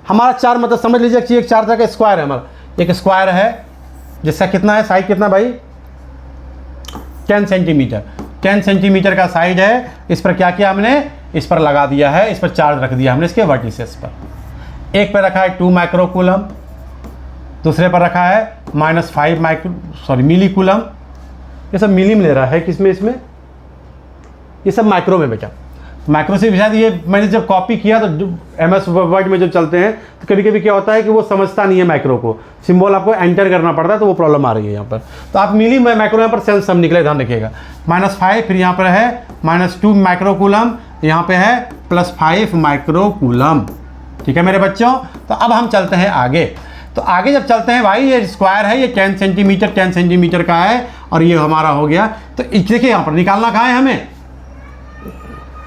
हमारा 4 मतलब समझ लीजिए कि एक 4 तरह का स्क्वायर है हमारा। एक स्क्वायर है जिसका कितना है साइड, कितना भाई, 10 सेंटीमीटर। 10 सेंटीमीटर का साइड है। इस पर क्या किया हमने, इस पर लगा दिया है, इस पर चार्ज रख दिया हमने इसके वर्टिसेस पर। एक पर रखा है 2 माइक्रोकूलम, दूसरे पर रखा है -5 मिली कूलम। ये सब मिली में ले रहा है किसमें, इसमें ये सब माइक्रो में बेटा। माइक्रो से शायद ये मैंने जब कॉपी किया तो MS वर्ड में जब चलते हैं तो कभी कभी क्या होता है कि वो समझता नहीं है माइक्रो को, सिंबल आपको एंटर करना पड़ता है, तो वो प्रॉब्लम आ रही है यहाँ पर। तो आप मिली में माइक्रो यहाँ पर सेल सम निकले, ध्यान रखिएगा। -5, फिर यहाँ पर है -2 माइक्रोकूलम, यहाँ पे है +5 माइक्रोकूलम। ठीक है मेरे बच्चों। तो अब हम चलते हैं आगे। तो आगे जब चलते हैं भाई, ये स्क्वायर है, ये 10 सेंटीमीटर का है और ये हमारा हो गया। तो देखिए यहाँ पर निकालना कहाँ है हमें,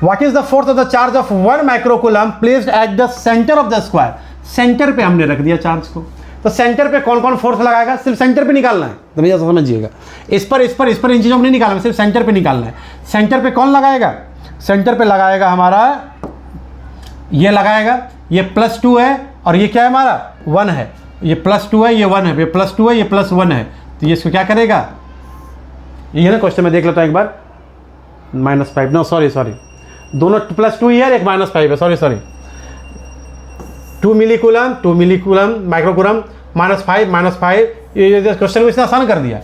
what is the force of the charge of 1 microcoulomb placed at the centre of the square. Centre पे हमने रख दिया चार्ज को। तो सेंटर पे कौन कौन फोर्स लगाएगा, सिर्फ सेंटर पे निकालना है, तो भैया समझिएगा। इस पर इन चीज़ों को नहीं निकालना, सिर्फ सेंटर पे निकालना है। सेंटर पे कौन लगाएगा, सेंटर पे लगाएगा हमारा, ये लगाएगा, ये +2 है और ये क्या है हमारा 1 है। ये +2 है, ये 1 है, ये +2 है, ये +1 है। तो ये इसको क्या करेगा, ये ना क्वेश्चन में देख लेता हूँ एक बार। -5 नो सॉरी दोनों +2 ही है, एक -5 है, सॉरी 2 मिलीकूलम माइक्रोकूलम -5 ये क्वेश्चन को इसने आसान कर दिया।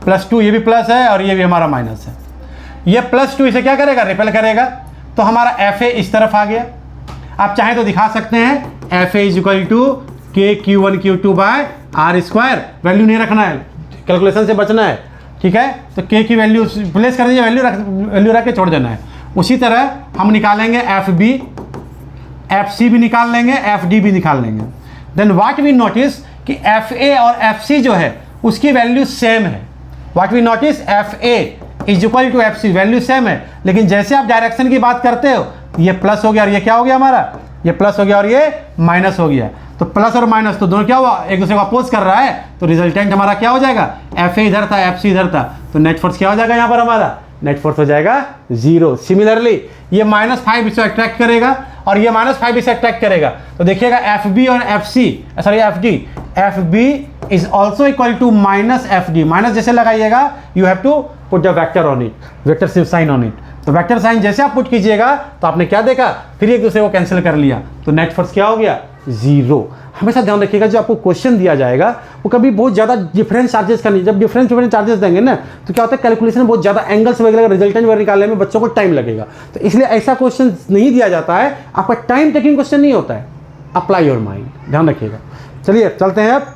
+2 ये भी प्लस है और ये भी हमारा माइनस है। ये +2 इसे क्या करेगा, रिपेल करेगा। तो हमारा FA इस तरफ आ गया। आप चाहें तो दिखा सकते हैं FA = KQ1Q2/R²। वैल्यू नहीं रखना है, कैलकुलेशन से बचना है, ठीक है। तो K की वैल्यू प्लेस कर दीजिए, वैल्यू रख के छोड़ देना है। उसी तरह हम निकालेंगे FB, FC भी निकाल लेंगे, FD भी निकाल लेंगे। देन व्हाट वी नोटिस कि FA और FC जो है उसकी वैल्यू सेम है। What we notice FA = FC, value same है। लेकिन जैसे आप डायरेक्शन की बात करते हो, ये प्लस हो गया और ये क्या हो गया हमारा, ये प्लस हो गया और ये माइनस हो गया। तो प्लस और माइनस तो दोनों क्या हुआ, एक दूसरे को अपोज कर रहा है। तो रिजल्टेंट हमारा क्या हो जाएगा, FA इधर था, FC इधर था। तो नेट फोर्स क्या हो जाएगा यहाँ पर हमारा, नेट फोर्स हो जाएगा 0। सिमिलरली ये -5 इसे अट्रैक्ट करेगा और ये -5 इसे अट्रैक्ट करेगा। तो देखिएगा FB और FB is also equal to -FD। Minus जैसे लगाइएगा, you have to put the vector on it, vector sign on it. तो वेक्टर साइन जैसे आप पुट कीजिएगा तो आपने क्या देखा, फिर एक दूसरे को कैंसिल कर लिया। तो नेट फोर्स क्या हो गया, 0। हमेशा ध्यान रखिएगा, जो आपको क्वेश्चन दिया जाएगा वो कभी बहुत ज़्यादा डिफरेंस चार्जेस का नहीं। जब डिफरेंस चार्जेस देंगे ना, तो क्या होता है, कैलकुलेशन बहुत ज़्यादा एंगल्स वगैरह रिजल्टेंट वगैरह निकालने में बच्चों को टाइम लगेगा। तो इसलिए ऐसा क्वेश्चन नहीं दिया जाता है, आपका टाइम टेकिंग क्वेश्चन नहीं होता है। अप्लाई योर माइंड, ध्यान रखिएगा। चलिए चलते हैं अब।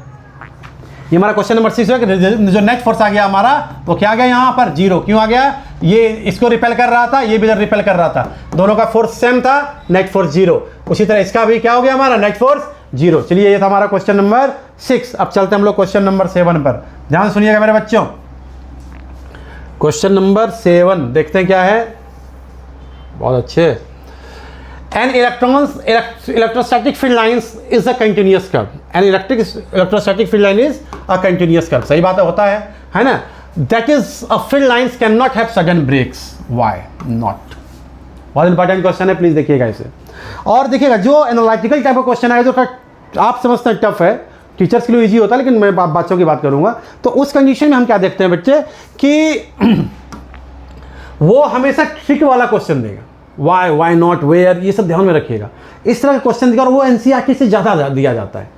ये हमारा क्वेश्चन नंबर 6 है कि जो नेट फोर्स आ गया हमारा, वो क्या आ गया यहाँ पर 0। क्यों आ गया, ये इसको रिपेल कर रहा था, ये भी इधर रिपेल कर रहा था, दोनों का फोर्स सेम था, नेट फोर्स 0। उसी तरह इसका भी क्या हो गया हमारा, नेट फोर्स 0। चलिए ये था हमारा क्वेश्चन नंबर 6। अब चलते हैं हम लोग क्वेश्चन नंबर 7 पर। ध्यान सुनिएगा मेरे बच्चों, क्वेश्चन नंबर 7 देखते हैं क्या है। बहुत अच्छे। An electrostatic field lines is a continuous curve. An electrostatic field line is a continuous curve. सही बात होता है ना। That is a field lines cannot have sudden breaks. Why not? बहुत इंपॉर्टेंट क्वेश्चन है, प्लीज देखिएगा इसे। और देखिएगा जो एनालिटिकल टाइप का क्वेश्चन आएगा, जो आप समझते हैं टफ है, टीचर्स के लिए इजी होता है, लेकिन मैं बच्चों की बात करूंगा। तो उस कंडीशन में हम क्या देखते हैं बच्चे, कि वो हमेशा ट्रिक वाला क्वेश्चन देगा। वाई नॉट, वेयर, ये सब ध्यान में रखिएगा। इस तरह का क्वेश्चन देगा और वो NCERT से ज़्यादा दिया जाता है।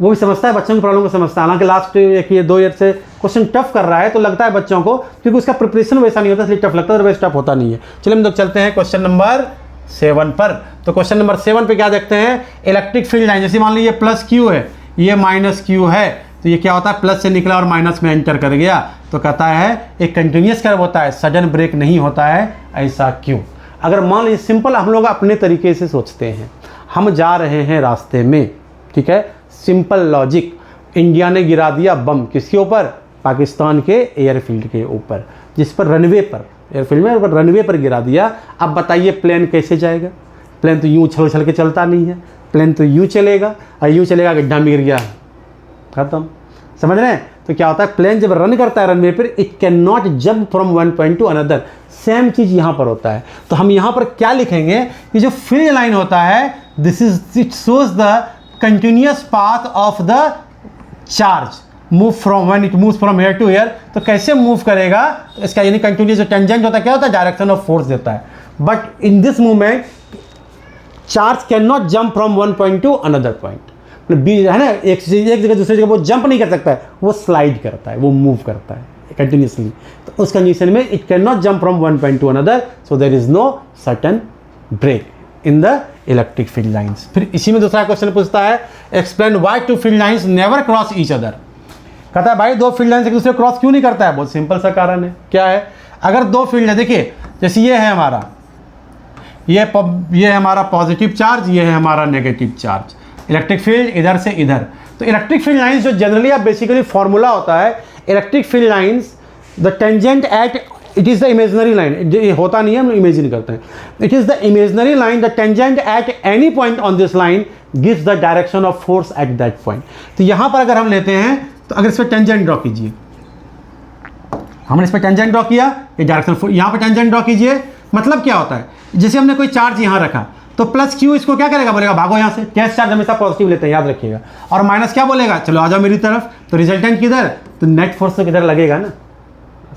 वो भी समझता है, बच्चों की प्रॉब्लम को समझता है। हालांकि लास्ट 1-2 ईयर से क्वेश्चन टफ कर रहा है, तो लगता है बच्चों को, क्योंकि उसका प्रिपरेशन वैसा नहीं होता, इसलिए टफ लगता है, अदरवाइज टफ होता नहीं है। चलिए हम लोग चलते हैं क्वेश्चन नंबर 7 पर। तो क्वेश्चन नंबर 7 पे क्या देखते हैं, इलेक्ट्रिक फील्ड लाइन, जैसे मान लीजिए प्लस क्यू है, ये माइनस क्यू है, तो ये क्या होता है, प्लस से निकला और माइनस में एंटर कर गया, तो कहता है एक कंटिन्यूस कर्व होता है, सडन ब्रेक नहीं होता है, ऐसा क्यों। अगर मान लीजिए सिंपल हम लोग अपने तरीके से सोचते हैं, हम जा रहे हैं रास्ते में, ठीक है, सिंपल लॉजिक, इंडिया ने गिरा दिया बम किसके ऊपर, पाकिस्तान के एयरफील्ड के ऊपर, जिस पर रनवे पर, एयरफील्ड में ऊपर रनवे पर गिरा दिया। अब बताइए प्लेन कैसे जाएगा, प्लेन तो यूँ उछल उछल के चलता नहीं है, प्लेन तो यूँ चलेगा, और यूँ चलेगा, गड्ढा में गिर गया, खत्म। समझ रहे हैं। तो क्या होता है, प्लेन जब रन करता है रनवे पर, it can not jump from one point to another. Same चीज़ यहाँ पर होता है। तो हम यहाँ पर क्या लिखेंगे, कि जो फील्ड लाइन होता है, this is, it shows the continuous path of the charge move from, when it moves from here to here. तो कैसे मूव करेगा, तो इसका यानी कंटिन्यूअस जो टेंजेंट होता है क्या होता है, डायरेक्शन ऑफ फोर्स देता है। But in this movement charge can not jump from one point to another point, है ना, एक जगह दूसरी जगह वो जंप नहीं कर सकता है, वो स्लाइड करता है, वो मूव करता है कंटिन्यूसली। तो उस कंडीशन में it can not jump from one point to another, so there is no certain break in the electric field lines. फिर इसी में दूसरा क्वेश्चन पूछता है, explain why two field lines never cross each other. कहता है भाई दो फील्ड लाइंस एक दूसरे क्रॉस क्यों नहीं करता है। बहुत सिंपल सा कारण है, क्या है, अगर दो फील्ड है, देखिए जैसे ये है हमारा, ये है हमारा पॉजिटिव चार्ज, ये है हमारा नेगेटिव चार्ज, इलेक्ट्रिक फील्ड इधर से इधर। तो इलेक्ट्रिक फील्ड लाइंस जो जनरली आप बेसिकली फॉर्मूला होता है, electric field lines the tangent at, it is the imaginary line, ये होता नहीं है, हम इमेजिन करते हैं, it is the imaginary line, the tangent at any point on this line gives the direction of force at that point. तो यहाँ पर अगर हम लेते हैं, तो अगर इस पर टेंजेंट ड्रॉ कीजिए, हमने इस पर टेंजेंट ड्रॉ किया, ये डायरेक्शन, यहाँ पर टेंजेंट ड्रॉ कीजिए, मतलब क्या होता है, जैसे हमने कोई चार्ज यहाँ रखा, तो प्लस क्यू इसको क्या करेगा, बोलेगा भागो यहाँ से, कैश चार्ज हमेशा पॉजिटिव लेते हैं, याद रखिएगा, और माइनस क्या बोलेगा, चलो आ जाओ मेरी तरफ। तो रिजल्टेंट किधर, तो नेट फोर्स तो किधर लगेगा ना,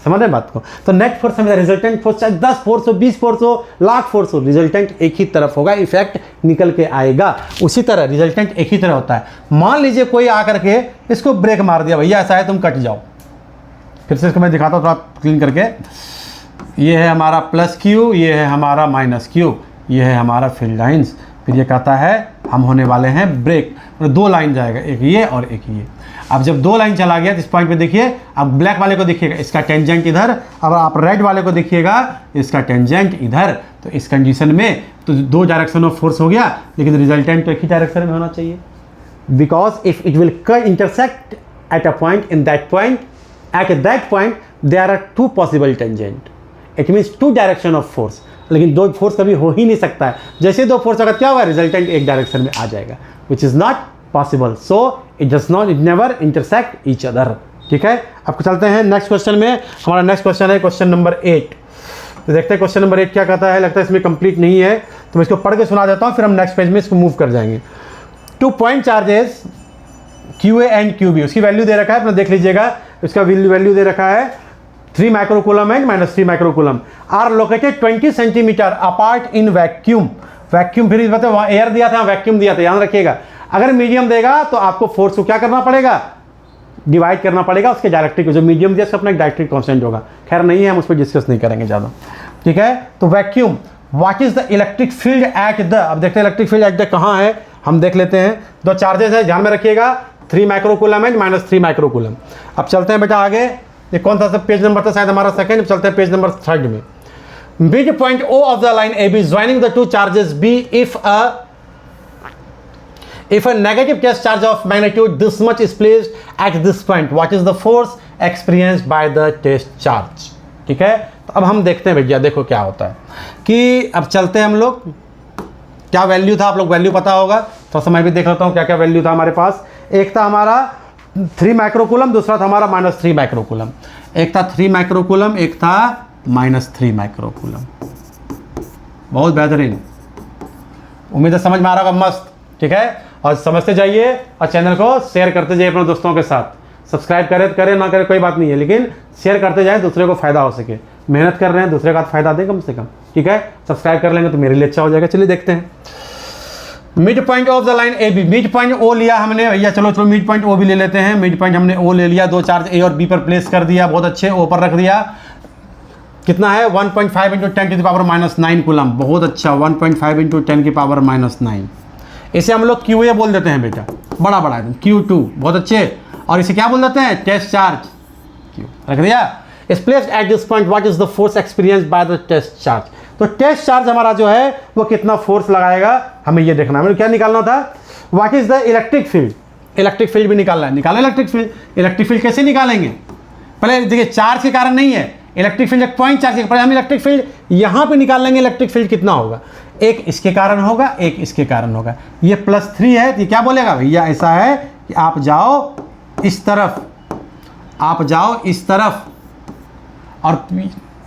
समझ रहे बात को। तो नेट फोर्स हमें रिजल्टेंट फोर्स, चाहे 10 फोर्स हो, 20 फोर्स हो, लाख फोर्स हो, रिजल्टेंट एक ही तरफ होगा, इफेक्ट निकल के आएगा। उसी तरह रिजल्टेंट एक ही तरह होता है। मान लीजिए कोई आकर के इसको ब्रेक मार दिया, भैया ऐसा है तुम कट जाओ, फिर से इसको मैं दिखाता हूँ थोड़ा क्लीन करके। ये है हमारा प्लस क्यू, ये है हमारा माइनस क्यू, ये है हमारा फील्ड लाइंस। फिर ये कहता है हम होने वाले हैं ब्रेक, मतलब दो लाइन जाएगा, एक ये और एक ये। अब जब दो लाइन चला गया, इस पॉइंट पे देखिए, अब ब्लैक वाले को देखिएगा, इसका टेंजेंट इधर, अब आप रेड वाले को देखिएगा, इसका टेंजेंट इधर। तो इस कंडीशन में तो दो डायरेक्शन ऑफ फोर्स हो गया, लेकिन रिजल्टेंट तो एक ही डायरेक्शन में होना चाहिए, because if it will intersect at a point, in that point, at that point there are two possible tangent, it means two direction of force. लेकिन दो फोर्स कभी हो ही नहीं सकता है, जैसे दो फोर्स अगर क्या होगा, रिजल्टेंट एक डायरेक्शन में आ जाएगा, which is not possible, so it does not, it never intersect each other. ठीक है, अब चलते हैं नेक्स्ट क्वेश्चन में। हमारा नेक्स्ट क्वेश्चन है क्वेश्चन नंबर 8। तो देखते हैं क्वेश्चन नंबर 8 क्या कहता है, लगता है इसमें कंप्लीट नहीं है, तो मैं इसको पढ़ के सुना देता हूँ, फिर हम नेक्स्ट पेज में इसको मूव कर जाएंगे। 2 point charges QA and QB, उसकी वैल्यू दे रखा है, अपना देख लीजिएगा, इसका वैल्यू दे रखा है 3 microcoulomb and -3 microcoulomb, are located 20 centimetre apart in vacuum. Vacuum फिर बताओ, वहाँ एयर दिया था, वैक्यूम दिया था, याद रखिएगा। अगर मीडियम देगा तो आपको फोर्स को क्या करना पड़ेगा, डिवाइड करना पड़ेगा उसके डायरेक्ट्रिक को, जो मीडियम दिया उसका अपना एक डायरेक्ट्रिक कांस्टेंट होगा। खैर नहीं है, हम उस पर डिस्कस नहीं करेंगे ज़्यादा। ठीक है, तो vacuum, what is the electric field at the, अब देखते हैं इलेक्ट्रिक फील्ड एट द कहाँ है, हम देख लेते हैं। दो चार्जेस है, ध्यान में रखिएगा, 3 माइक्रोकूलम एंड -3 माइक्रोकूलम। अब चलते हैं बेटा आगे, ये कौन सा सब पेज नंबर था, शायद हमारा सेकंड। चलते हैं पेज नंबर 3 में। Mid point O of the line AB joining the two charges B, if a negative test charge of magnitude this much is placed at this point, what is the force experienced by the test charge? ठीक है, तो अब हम देखते हैं भैया, देखो क्या होता है कि अब चलते हैं हम लोग, क्या वैल्यू था, आप लोग वैल्यू पता होगा, तो समय भी देख लेता हूँ क्या क्या वैल्यू था हमारे पास। एक था हमारा 3 माइक्रोकूलम, दूसरा था हमारा -3 माइक्रोकूलम। एक था 3 माइक्रोकूलम, एक था -3 माइक्रोकूलम। बहुत बेहतरीन, उम्मीद है समझ में आ रहा होगा, मस्त। ठीक है, और समझते जाइए और चैनल को शेयर करते जाइए अपने दोस्तों के साथ। सब्सक्राइब करे ना करे कोई बात नहीं है, लेकिन शेयर करते जाए, दूसरे को फायदा हो सके। मेहनत कर रहे हैं, दूसरे का फायदा दे कम से कम। ठीक है, सब्सक्राइब कर लेंगे तो मेरे लिए अच्छा हो जाएगा। चलिए देखते हैं। Mid point of the line A B, mid point O लिया हमने भैया, चलो मिड पॉइंट ओ भी ले लेते हैं। मिड पॉइंट हमने ओ ले लिया, दो चार्ज ए और बी पर प्लेस कर दिया, बहुत अच्छे, ओ पर रख दिया। कितना है 1.5 into 10 to the power -9 coulomb. बहुत अच्छा, 1.5 इंटू 10 की पावर -9। इसे हम लोग QA बोल देते हैं बेटा, बड़ा बड़ा एकदम Q2, बहुत अच्छे। और इसे क्या बोल देते हैं, टेस्ट चार्ज Q। रख दिया। Is placed at this point what is the force experience by the test charge. तो टेस्ट चार्ज हमारा जो है वो कितना फोर्स लगाएगा, हमें ये देखना है। हमें क्या निकालना था, what is the electric field. Electric field भी निकालना है, निकालो इलेक्ट्रिक फील्ड। इलेक्ट्रिक फील्ड कैसे निकालेंगे, पहले देखिए चार्ज के कारण नहीं है, इलेक्ट्रिक फील्ड एक पॉइंट चार्ज के, पहले हम इलेक्ट्रिक फील्ड यहाँ पे निकाल लेंगे। इलेक्ट्रिक फील्ड कितना होगा, एक इसके कारण होगा, एक इसके कारण होगा। ये +3 है, तो ये क्या बोलेगा भैया, ऐसा है कि आप जाओ इस तरफ, आप जाओ इस तरफ, और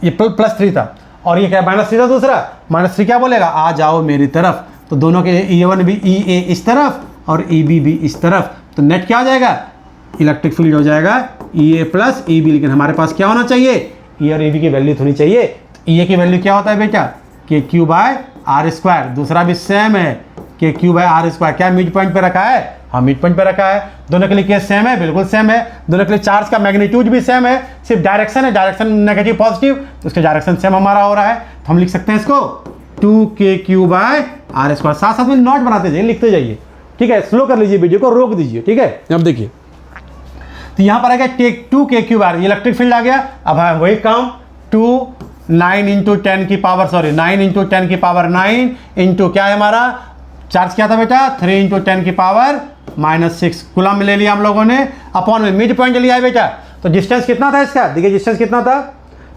ये +3 था, और ये क्या -3 था दूसरा, -3 क्या बोलेगा, आ जाओ मेरी तरफ। तो दोनों के E1 भी EA इस तरफ और EB भी इस तरफ, तो नेट क्या हो जाएगा, इलेक्ट्रिक फील्ड हो जाएगा EA + EB। लेकिन हमारे पास क्या होना चाहिए, E और EB की वैल्यू होनी चाहिए। तो EA की वैल्यू क्या होता है बेटा, KQ/R²। दूसरा भी सेम है, KQ/R²। क्या मिड पॉइंट पे रखा है, हाँ मिड पॉइंट पे रखा है। दोनों के लिए केस सेम है, बिल्कुल सेम है। दोनों के लिए चार्ज का मैग्नीट्यूड भी सेम है, सिर्फ डायरेक्शन है, डायरेक्शन नेगेटिव पॉजिटिव, तो उसके डायरेक्शन सेम हमारा हो रहा है। तो हम लिख सकते हैं इसको 2KQ/R²। साथ साथ में नोट बनाते जाइए, लिखते जाइए, ठीक है। स्लो कर लीजिए, वीडियो को रोक दीजिए, ठीक है। अब देखिए, तो यहाँ पर आ गया 2KQ/R, इलेक्ट्रिक फील्ड आ गया। अब हाँ वही काम, 9 इंटू 10 की पावर 9 इंटू क्या है हमारा, चार्ज क्या था बेटा, 3 इंटू 10 की पावर -6 कूलम में ले लिया हम लोगों ने, अपॉन में मिड पॉइंट लिया है बेटा। तो डिस्टेंस कितना था इसका, देखिए डिस्टेंस कितना था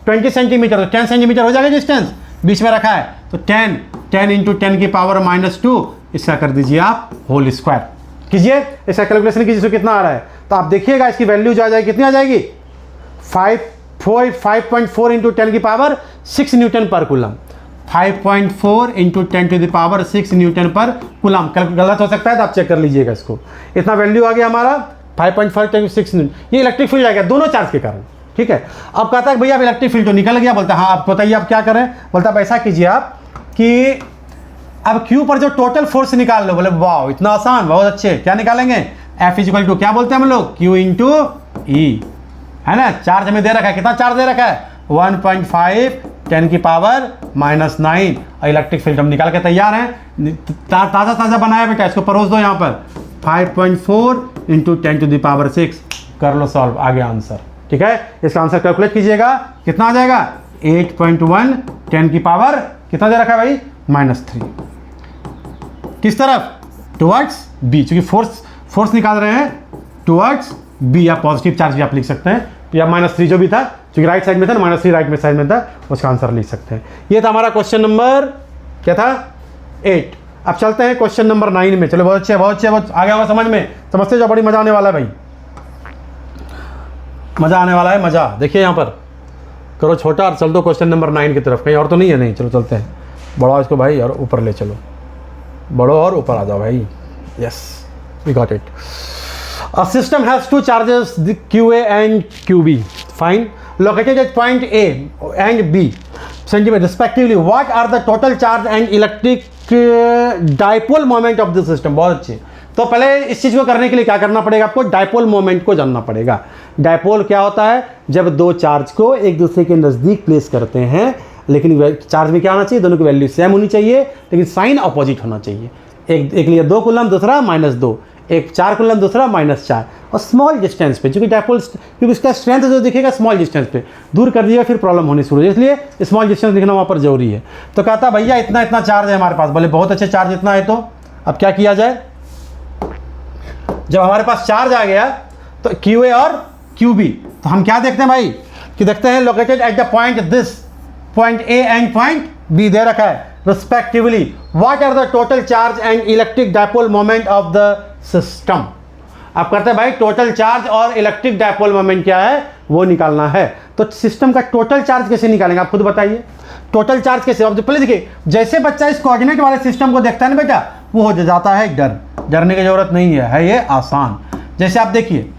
20 सेंटीमीटर, तो 10 सेंटीमीटर हो जाएगा डिस्टेंस, बीच में रखा है। तो 10 इंटू 10 की पावर -2, इसका कर दीजिए आप होल स्क्वायर कीजिए, इसका कैलकुलेशन कीजिए, इसको कितना आ रहा है। तो आप देखिएगा इसकी वैल्यू जो आ जाएगी, कितनी आ जाएगी, 5.4 इंटू 10 की पावर 6 न्यूटन पर coulomb. 5.4 into 10 to the power 6 newton पर कूलम। गलत हो सकता है तो आप चेक कर लीजिएगा इसको। इतना वैल्यू आ गया हमारा 5.4 × 6 न्यूटन। ये इलेक्ट्रिक फील्ड आ गया दोनों चार्ज के कारण, ठीक है। अब कहता है भैया अब इलेक्ट्रिक फील्ड तो निकल गया, बोलता है हाँ आप बताइए आप क्या करें, बोलता है ऐसा कीजिए आप कि अब Q पर जो टोटल फोर्स निकाल लो। बोले वाह इतना आसान, बहुत अच्छे। क्या निकालेंगे, F = क्या बोलते हैं हम लोग, Q × E, है ना। चार्ज हमें दे रखा है, कितना चार्ज दे रखा है, 1.5 10 की पावर -9। और इलेक्ट्रिक फील्ड हम निकाल के तैयार हैं, ताज़ा ताज़ा बनाया बेटा, इसको परोस दो यहाँ पर। 5.4 इंटू 10 टू द पावर 6, कर लो सॉल्व, आ गया आंसर, ठीक है। इसका आंसर कैलकुलेट कीजिएगा, कितना आ जाएगा, 8.1 10 की पावर कितना दे रखा है भाई, -3। किस तरफ, टुवर्ड्स B, चूंकि फोर्स निकाल रहे हैं टुवर्ड्स B, या पॉजिटिव चार्ज भी आप लिख सकते हैं, या -3 जो भी था, क्योंकि राइट साइड में था, -3 राइट में साइड में था, उसका आंसर लिख सकते हैं। ये था हमारा क्वेश्चन नंबर क्या था, 8। अब चलते हैं क्वेश्चन नंबर 9 में। चलो बहुत अच्छे, बहुत अच्छे, बहुत आ गया होगा समझ में, समझते जाओ, बड़ी मजा आने वाला है भाई, मजा आने वाला है, मजा। देखिए यहाँ पर करो छोटा और चल दो क्वेश्चन नंबर 9 की तरफ। कहीं और तो नहीं है, नहीं, चलो चलते हैं, बढ़ाओ इसको भाई और ऊपर ले चलो, बढ़ो और ऊपर आ जाओ भाई। Yes, we got it. A system has two charges, the QA and QB. Fine. Located at point A and B, centimeter respectively. What are the total charge and electric dipole moment of the system? बहुत अच्छे। तो पहले इस चीज़ को करने के लिए क्या करना पड़ेगा आपको, डायपोल मोमेंट को जानना पड़ेगा। डायपोल क्या होता है, जब दो चार्ज को एक दूसरे के नज़दीक प्लेस करते हैं, लेकिन चार्ज में क्या होना चाहिए, दोनों की वैल्यू सेम होनी चाहिए, लेकिन साइन अपोजिट होना चाहिए। एक लिए 2 कूलम, दूसरा -2, एक 4 कूलम, दूसरा -4, और स्मॉल डिस्टेंस पे, क्योंकि डायपोल, क्योंकि उसका स्ट्रेंथ जो दिखेगा स्मॉल डिस्टेंस पे, दूर कर दिएगा फिर प्रॉब्लम होनी शुरू हो, इसलिए स्मॉल डिस्टेंस दिखना वहाँ पर जरूरी है। तो कहता भैया इतना इतना चार्ज है हमारे पास। बोले बहुत अच्छे, चार्ज इतना है, तो अब क्या किया जाए। जब हमारे पास चार्ज आ गया तो QA और QB, तो हम क्या देखते हैं भाई, कि देखते हैं located at the point this, point A and point B दे रखा है respectively. What are the total charge and electric dipole moment of the system? आप करते हैं भाई टोटल चार्ज और इलेक्ट्रिक डायपोल मोमेंट क्या है वो निकालना है। तो सिस्टम का टोटल चार्ज कैसे निकालेंगे आप खुद बताइए, टोटल चार्ज कैसे। अब पहले देखिए, जैसे बच्चा इस कोऑर्डिनेट वाले सिस्टम को देखता है ना बेटा, वो हो जाता है डर, डरने की जरूरत नहीं है ये आसान। जैसे आप देखिए,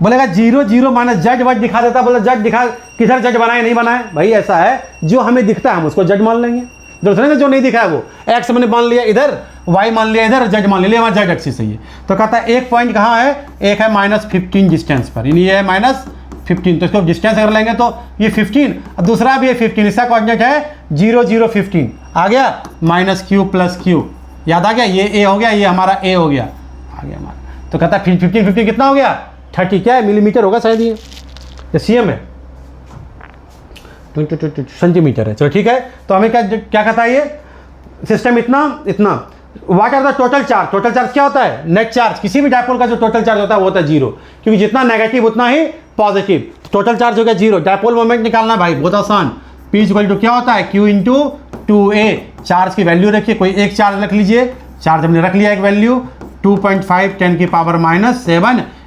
बोलेगा 0 0 माइनस जेड वर्ड दिखा देता, बोला जेड दिखा, किधर जेड बनाए नहीं बनाए, भाई ऐसा है जो हमें दिखता है हम उसको जेड मान लेंगे, जो नहीं दिखा है वो एक्स मैंने मान लिया इधर, वाई मान लिया इधर, जेड मान लिया, वहाँ जेड एक्सिस है ये। तो कहता है एक पॉइंट कहाँ है, एक है -15 डिस्टेंस पर, यानी ये है 15, तो इसको डिस्टेंस कर लेंगे तो ये 15, और दूसरा भी ये 15, इसका कोऑर्डिनेट है 0 0 15, आ गया -q + q, याद आ गया, ये a हो गया, ये हमारा a हो गया, आ गया हमारा। तो कहता है 15 कितना हो गया 30, क्या है मिलीमीटर होगा शायद, ये cm है, सेंटीमीटर है, चलो ठीक है। तो हमें क्या कहता है ये सिस्टम इतना what are the total charge, total charge क्या होता है नेट चार्ज, किसी भी डायपोल का जो टोटल चार्ज होता है वो होता है 0, क्योंकि जितना नेगेटिव उतना ही पॉजिटिव, टोटल चार्ज हो गया 0। डायपोल मोमेंट निकालना है भाई, बहुत आसान, P = क्या होता है Q × 2a, चार्ज की वैल्यू रखिए, कोई एक चार्ज रख लीजिए, चार्ज हमने रख लिया एक वैल्यू 2.5 10⁻⁷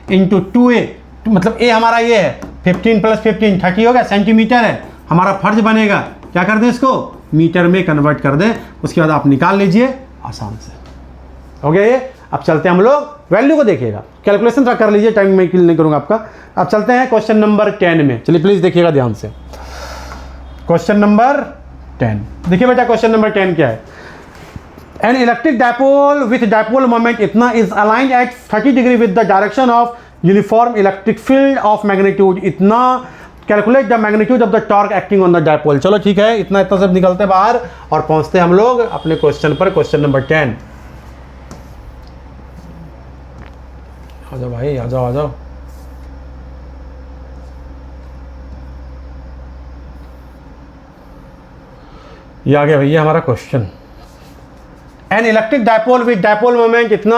× 2a, मतलब a हमारा ये है 15 + 15 30 हो गया, सेंटीमीटर है, हमारा फर्ज बनेगा क्या कर दें इसको मीटर में कन्वर्ट कर दें, उसके बाद आप निकाल लीजिए आसान से, हो गया ये। अब चलते हैं हम लोग वैल्यू को देखिएगा, कैलकुलेशन कर लीजिए, टाइम मैं किल नहीं करूंगा आपका। अब चलते हैं क्वेश्चन नंबर 10 में, चलिए प्लीज देखिएगा ध्यान से, क्वेश्चन नंबर 10 देखिए बेटा, क्वेश्चन नंबर 10 क्या है, an electric dipole with dipole moment इतना is aligned at 30 degree with the direction of uniform electric field of magnitude इतना, calculate the magnitude of the torque acting on the dipole. चलो ठीक है, इतना सब निकलते हैं बाहर और पहुंचते हैं हम लोग अपने क्वेश्चन पर, क्वेश्चन नंबर 10। आ जाओ भाई, आ जाओ। ये आ गया भैया हमारा question, an electric dipole with dipole moment इतना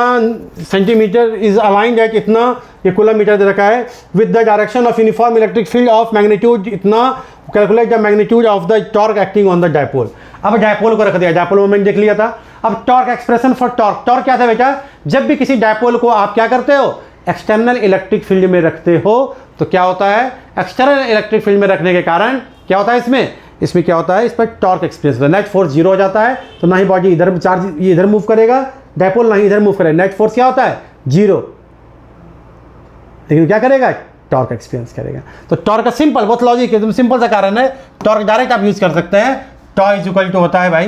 सेंटीमीटर इज अलाइंड एट इतना, ये कूलम मीटर दे रखा है, with the direction of uniform electric field of magnitude इतना, calculate the magnitude of the torque acting on the dipole. अब dipole को रख दिया, डायपोल मोमेंट देख लिया था। अब torque expression for torque, torque क्या था बेटा, जब भी किसी डायपोल को आप क्या करते हो एक्सटर्नल इलेक्ट्रिक फील्ड में रखते हो तो क्या होता है, एक्सटर्नल इलेक्ट्रिक फील्ड में रखने के कारण क्या होता है इसमें क्या होता है, इस पर टॉर्क एक्सपीरियंस होता है, नेट फोर्स 0 हो जाता है, तो ना ही बॉडी इधर चार्ज ये इधर मूव करेगा, डायपोल ना ही इधर मूव करेगा, नेट फोर्स क्या होता है 0, लेकिन क्या करेगा टॉर्क एक्सपीरियंस करेगा। तो टॉर्क का सिंपल, बहुत लॉजिक एकदम सिंपल सा कारण है, टॉर्क डायरेक्ट आप यूज कर सकते हैं, टॉ = होता है भाई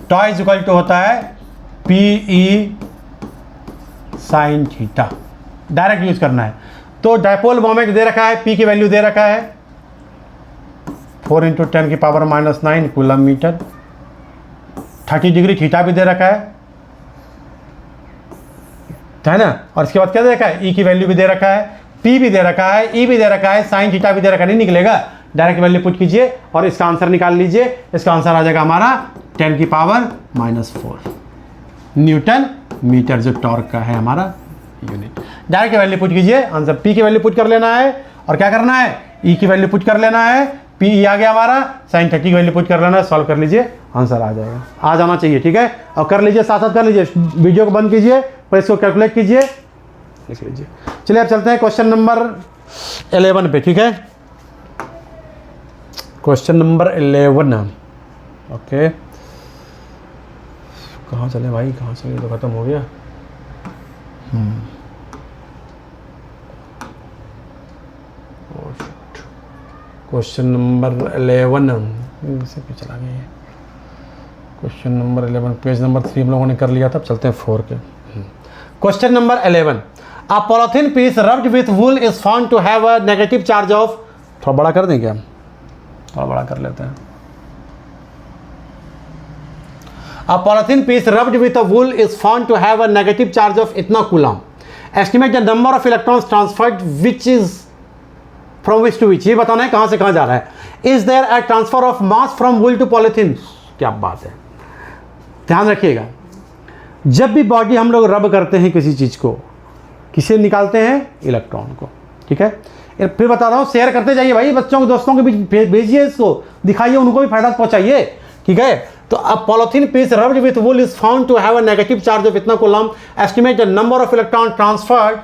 टॉ = होता है PE sin theta, direct use करना है। तो डायपोल मोमेंट दे रखा है, P की वैल्यू दे रखा है 4 × 10⁻⁹ कूलम मीटर, 30 डिग्री थीटा भी दे रखा है ना, और इसके बाद क्या दे रखा है E की वैल्यू भी दे रखा है, P भी दे रखा है, E भी दे रखा है, साइन थीटा भी दे रखा है, नहीं निकलेगा, डायरेक्ट वैल्यू पुट कीजिए और इसका आंसर निकाल लीजिए, इसका आंसर आ जाएगा हमारा 10⁻⁻4 न्यूटन मीटर, जो टॉर्क का है हमारा यूनिट। डायरेक्ट वैल्यू पुट कीजिए, आंसर P की वैल्यू पुट कर लेना है और क्या करना है E की वैल्यू पुट कर लेना है, PE आ गया हमारा, साइन 30 की वैल्यू पुट कर लेना है, सॉल्व कर लीजिए, आंसर आ जाएगा, आ जाना चाहिए, ठीक है। और कर लीजिए, साथ साथ कर लीजिए, वीडियो को बंद कीजिए पर इसको कैलकुलेट कीजिए, लिख लीजिए। चलिए अब चलते हैं क्वेश्चन नंबर 11 पे, ठीक है, क्वेश्चन नंबर 11, ओके, कहाँ चले भाई, कहाँ चले, तो खत्म हो गया। क्वेश्चन नंबर 11 से पे चला गया, क्वेश्चन नंबर 11 पेज नंबर 3 हम लोगों ने कर लिया था, चलते हैं 4 के। Question number 11, a polythene piece rubbed with wool is found to have a negative charge of, थोड़ा बड़ा कर दें क्या, थोड़ा बड़ा कर लेते हैं। A polythene piece rubbed with a wool is found to have a negative charge of इतना coulomb. Estimate the number of electrons transferred which is from which to which, ये बताना है कहाँ से कहाँ जा रहा है। Is there a transfer of mass from wool to polythene? क्या बात है, ध्यान रखिएगा, जब भी बॉडी हम लोग रब करते हैं किसी चीज़ को, किसे निकालते हैं, इलेक्ट्रॉन को, ठीक है। फिर बता रहा हूँ, शेयर करते जाइए भाई, बच्चों को दोस्तों के बीच भेजिए, इसको दिखाइए, उनको भी फायदा पहुँचाइए, ठीक है। तो a polythene piece rubbed with wool is found to have a negative charge of इतना coulomb, estimate the number of electron transferred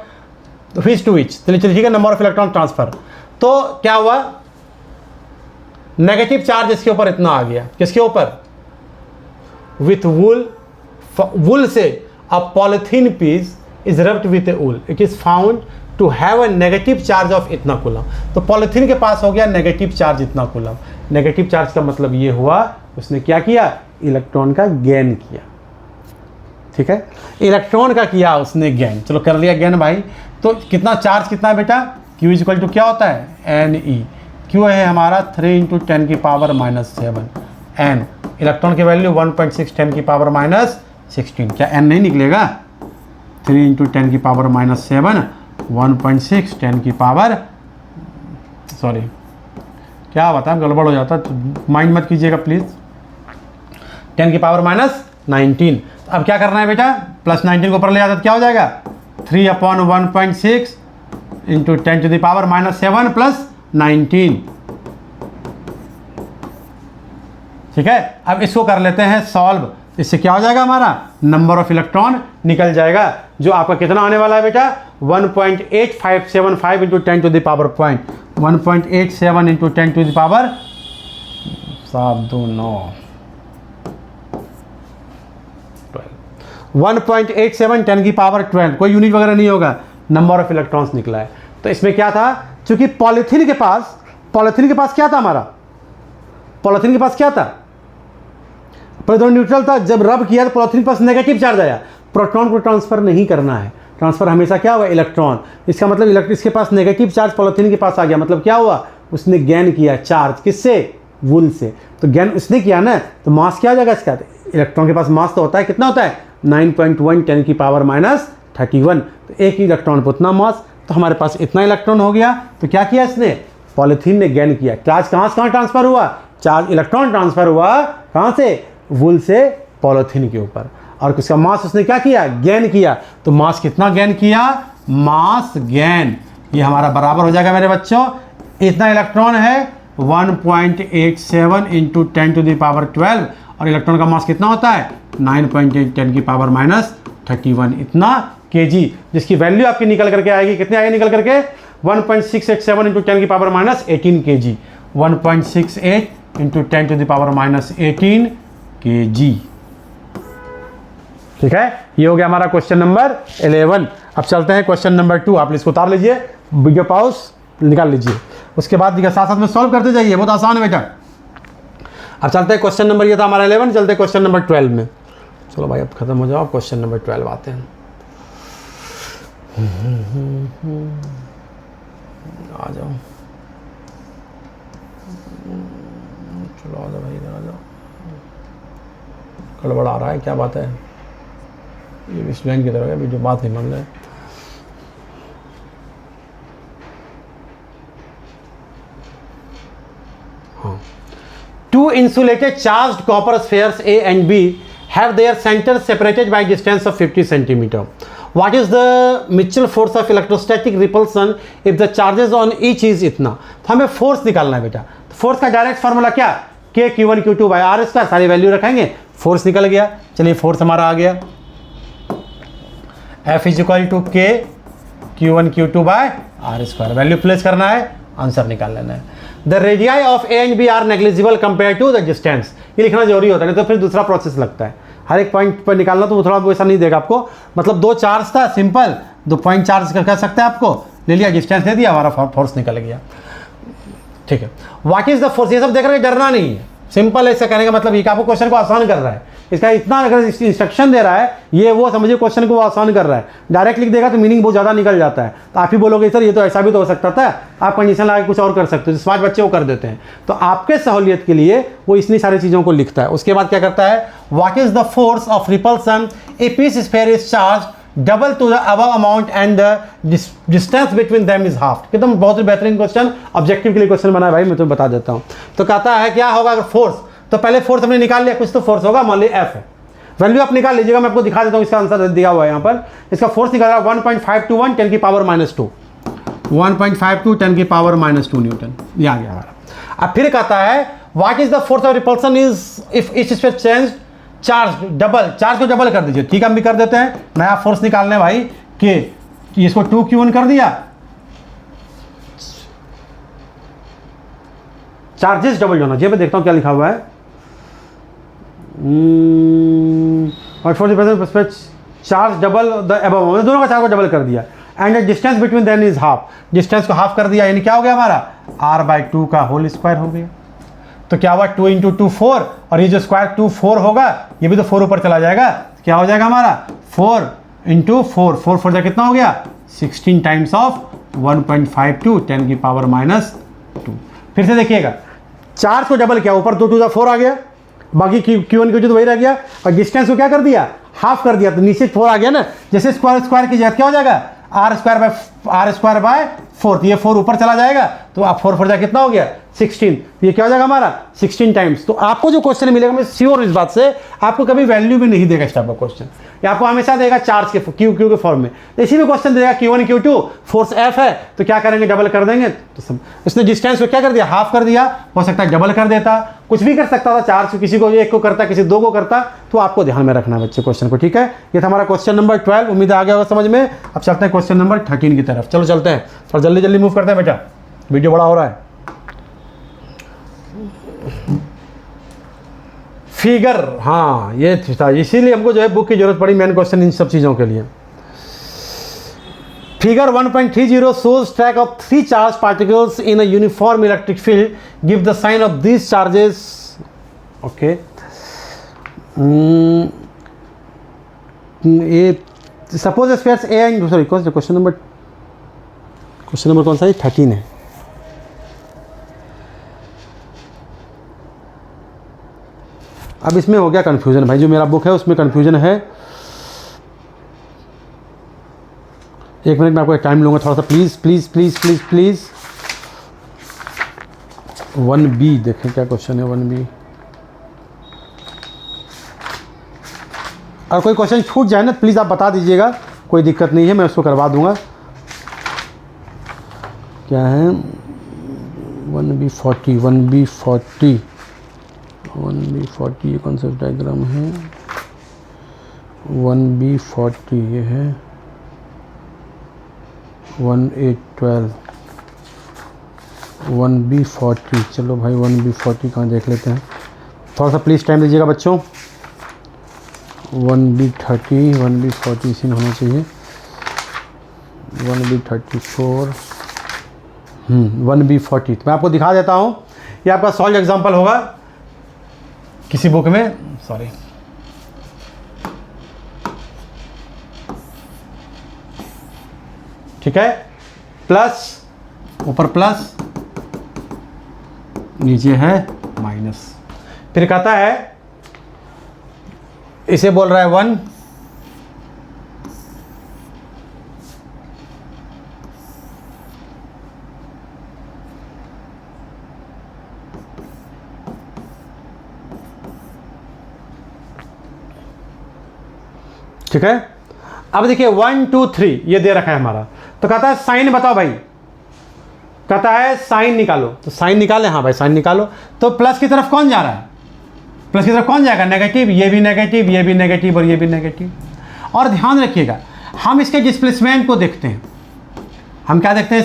which to which, चलिए ठीक है, नंबर ऑफ इलेक्ट्रॉन ट्रांसफर, तो क्या हुआ, नेगेटिव चार्ज इसके ऊपर इतना आ गया, किसके ऊपर, विथ वूल, वूल से a polythene piece is rubbed with a wool, it is found to have a negative charge of इतना कूलम। तो पॉलीथीन के पास हो गया नेगेटिव चार्ज इतना कूलम, नेगेटिव चार्ज का मतलब ये हुआ उसने क्या किया, इलेक्ट्रॉन का गेन किया, ठीक है। इलेक्ट्रॉन का किया उसने गेन, चलो कर लिया गेन भाई। तो कितना चार्ज कितना है बेटा, Q इक्वल टू क्या होता है Ne। Q है हमारा 3 इंटू 10 की पावर -7, N इलेक्ट्रॉन की वैल्यू 1.6 10 की पावर -16। क्या N नहीं निकलेगा, 3 इंटू 10 की पावर -7 1.6 10 की पावर, सॉरी क्या बताएं गड़बड़ हो जाता, माइंड मत कीजिएगा प्लीज़, 10 की पावर -19। अब क्या करना है बेटा, +19 को ऊपर ले जाता तो क्या हो जाएगा, 3/1.6 इंटू 10 टू द पावर -7 + 19। ठीक है। अब इसको कर लेते हैं सॉल्व, इससे क्या हो जाएगा, हमारा नंबर ऑफ इलेक्ट्रॉन निकल जाएगा, जो आपका कितना आने वाला है बेटा, 1.8575 into 10 to the power 1.87 into 10 to the power 729 1.87 10 की पावर 12, कोई यूनिट वगैरह नहीं होगा, नंबर ऑफ इलेक्ट्रॉन्स निकला है। तो इसमें क्या था, चूंकि पॉलीथीन के पास क्या था, हमारा पॉलीथीन के पास क्या था, प्रोटॉन न्यूट्रल था। जब रब किया तो पॉलीथीन के पास नेगेटिव चार्ज आया, प्रोटॉन को ट्रांसफर नहीं करना है, ट्रांसफर हमेशा क्या हुआ, इलेक्ट्रॉन। इसका मतलब इसके पास नेगेटिव चार्ज पॉलीथीन के पास आ गया, मतलब क्या हुआ, उसने गेन किया चार्ज, किससे, वुल से। तो गेन उसने किया ना, तो मास क्या हो जाएगा इसका, इलेक्ट्रॉन के पास मास तो होता है, कितना होता है, 9.1 10 की पावर -31। तो एक इलेक्ट्रॉन पर उतना मास, तो हमारे पास इतना इलेक्ट्रॉन हो गया। तो क्या किया इसने, पॉलीथीन ने गेन किया, चार्ज कहाँ से कहाँ ट्रांसफर हुआ, चार्ज इलेक्ट्रॉन ट्रांसफर हुआ कहाँ से, वुल से पॉलीथीन के ऊपर, और उसका मास उसने क्या किया, गेन किया। तो मास कितना गेन किया, मास गेन, ये हमारा बराबर हो जाएगा मेरे बच्चों, इतना इलेक्ट्रॉन है 1.87 इंटू 10 टू द पावर 12, और इलेक्ट्रॉन का मास कितना होता है 9.8 10 की पावर -31, इतना kg, जिसकी वैल्यू आपकी निकल करके आएगी, कितने आएगी निकल करके, 1.687 इंटू 10 की power -18 kg, 1.68 into 10 to the power -18 kg। ठीक है, ये हो गया हमारा क्वेश्चन नंबर 11। अब चलते हैं क्वेश्चन नंबर 2, आप इसको उतार लीजिए, वीडियो पॉज निकाल लीजिए, उसके बाद साथ साथ में सॉल्व करते जाइए, बहुत आसान है बेटा। अब चलते हैं क्वेश्चन नंबर, ये था हमारा 11, चलते हैं क्वेश्चन नंबर 12 में। चलो भाई अब खत्म हो जाओ, क्वेश्चन नंबर 12 आते हैं। आ जाओ, चलो आ जाओ भाई, आ जाओ, गड़बड़ आ रहा है, क्या बात है, ये स्टूडेंट की तरह है, जो बात नहीं मान रहे। हाँ, two insulated charged copper spheres A and B have their centers separated by distance of 50 centimeter. What is the Mitchell force of electrostatic repulsion if the charges on each is इतना। तो हमें फोर्स निकालना है बेटा। Force का direct formula क्या, K Q1 Q2 by R square, सारी value रखेंगे, फोर्स निकल गया। चलिए फोर्स हमारा आ गया, F equal to K Q1 Q2 by R square, value place करना है, आंसर निकाल लेना है। The radii of A and B are negligible compare to the distance, ये लिखना जरूरी होता है, नहीं तो फिर दूसरा प्रोसेस लगता है, हर एक पॉइंट पर निकालना तो थोड़ा वैसा नहीं देगा आपको। मतलब दो चार्ज था, सिंपल 2 पॉइंट चार्ज कर सकते हैं, आपको ले लिया, डिस्टेंस दे दिया, हमारा फोर्स निकल गया। ठीक है, व्हाट इज द फोर्स, ये सब देख रहे हैं, डरना नहीं है, सिंपल ऐसे कहने का मतलब ये कि आपको क्वेश्चन को आसान कर रहा है, इसका इतना अगर इंस्ट्रक्शन दे रहा है, ये वो समझिए क्वेश्चन को वो आसान कर रहा है। डायरेक्ट लिख देगा तो मीनिंग बहुत ज़्यादा निकल जाता है, तो आप ही बोलोगे सर ये तो ऐसा भी तो हो सकता था, आप कंडीशन लगा के कुछ और कर सकते हो, स्मार्ट बच्चे वो कर देते हैं। तो आपके सहूलियत के लिए वो इतनी सारी चीज़ों को लिखता है। उसके बाद क्या करता है, what is the force of repulsion a piece sphere is charge double to the above amount and the distance between them is half. एकदम बहुत ही बेहतरीन क्वेश्चन, ऑब्जेक्टिव के लिए क्वेश्चन बना है भाई, मैं तुम्हें बता देता हूँ। तो कहता है क्या होगा अगर फोर्स, तो पहले फोर्स हमने निकाल लिया, कुछ तो फोर्स होगा, मान लीजिए एफ है, वैल्यू आप निकाल लीजिएगा, मैं आपको दिखा देता हूँ, इसका आंसर दिया हुआ है यहाँ पर। इसका फोर्स निकाला 1.521 10 की पावर -2, 1.52 10 की पावर -2 न्यूटन, ये आ गया हमारा। अब फिर कहता है what is the force of repulsion is if etch sphere change charge double, charge को डबल कर दीजिए। ठीक है, हम भी कर देते हैं, नया फोर्स निकालने भाई कि इसको 2q1 कर दिया, चार्जेस डबल होना चाहिए। मैं देखता हूँ क्या लिखा हुआ है, चार्ज डबल द अबव, दोनों का चार्ज को डबल कर दिया, and the distance between them is half, distance को हाफ कर दिया, यानी क्या हो गया हमारा r/2 का होल स्क्वायर हो गया। तो क्या हुआ 2 × 2 4, और ये जो स्क्वायर 2 4 होगा, ये भी तो 4 ऊपर चला जाएगा, क्या हो जाएगा हमारा 4 इंटू 4, 4 4 जा कितना हो गया 16 टाइम्स ऑफ 1.52 10 की पावर -2। फिर से देखिएगा, चार्ज को डबल किया, ऊपर 2 2 4 आ गया, बाकी Q1 Q2 तो वही रह गया, और डिस्टेंस को क्या कर दिया हाफ कर दिया, तो नीचे 4 आ गया ना। जैसे स्क्वायर की जगह क्या हो जाएगा r स्क्वायर बाय 4, तो ये 4 ऊपर चला जाएगा, तो आप 4 4 जा कितना हो गया 16, ये क्या हो जाएगा हमारा 16 टाइम्स। तो आपको जो क्वेश्चन मिलेगा, मैं श्योर इस बात से, आपको कभी वैल्यू भी नहीं देगा इस टाइप का क्वेश्चन, ये आपको हमेशा देगा चार्ज के क्यू के फॉर्म में। तो इसी में क्वेश्चन देगा Q1 Q2 फोर्स F है, तो क्या करेंगे डबल कर देंगे, तो सब इसने डिस्टेंस को क्या कर दिया हाफ कर दिया, हो सकता है डबल कर देता, कुछ भी कर सकता था, चार्ज किसी को एक को करता किसी 2 को करता, तो आपको ध्यान में रखना है बच्चे क्वेश्चन को, ठीक है। ये था हमारा क्वेश्चन नंबर 12, उम्मीद आ गया होगा समझ में। अब चलते हैं क्वेश्चन नंबर 13 की तरफ, चलो चलते हैं, और जल्दी जल्दी मूव करते हैं बेटा, वीडियो बड़ा हो रहा है। फिगर, हाँ ये था, इसीलिए हमको जो है बुक की जरूरत पड़ी मेन क्वेश्चन इन सब चीज़ों के लिए। Figure 1.30 shows track of 3 charged particles in a uniform electric field. Give the sign of these charges. Okay. Suppose spheres A and sorry, question number कौन सा है 13 है। अब इसमें हो गया कन्फ्यूजन भाई, जो मेरा बुक है उसमें कन्फ्यूजन है। एक मिनट में आपको एक टाइम लूँगा थोड़ा सा, please please please please please. 1B देखें क्या क्वेश्चन है 1B। और कोई क्वेश्चन छूट जाए ना प्लीज़ आप बता दीजिएगा, कोई दिक्कत नहीं है, मैं उसको करवा दूंगा। क्या है 1B40 ये कॉन्सेप्ट डायग्राम है। 1B40 ये है 1812 1B40। चलो भाई 1B40 कहाँ देख लेते हैं, थोड़ा सा प्लीज़ टाइम दीजिएगा बच्चों। 1B30 1B40 इसी में होना चाहिए। 1B34 1B40। तो मैं आपको दिखा देता हूँ, ये आपका सॉल्व एग्जाम्पल होगा किसी बुक में, सॉरी ठीक है, प्लस ऊपर प्लस नीचे है माइनस। फिर कहता है, इसे बोल रहा है 1 ठीक है। अब देखिए 1 2 3 ये दे रखा है हमारा, तो कहता है साइन बताओ भाई, कहता है साइन निकालो, तो साइन निकाले, हाँ भाई साइन निकालो। तो प्लस की तरफ कौन जा रहा है, प्लस की तरफ कौन जाएगा नेगेटिव, ये भी नेगेटिव ये भी नेगेटिव और ये भी नेगेटिव। और ध्यान रखिएगा हम इसके डिस्प्लेसमेंट को देखते हैं, हम क्या देखते हैं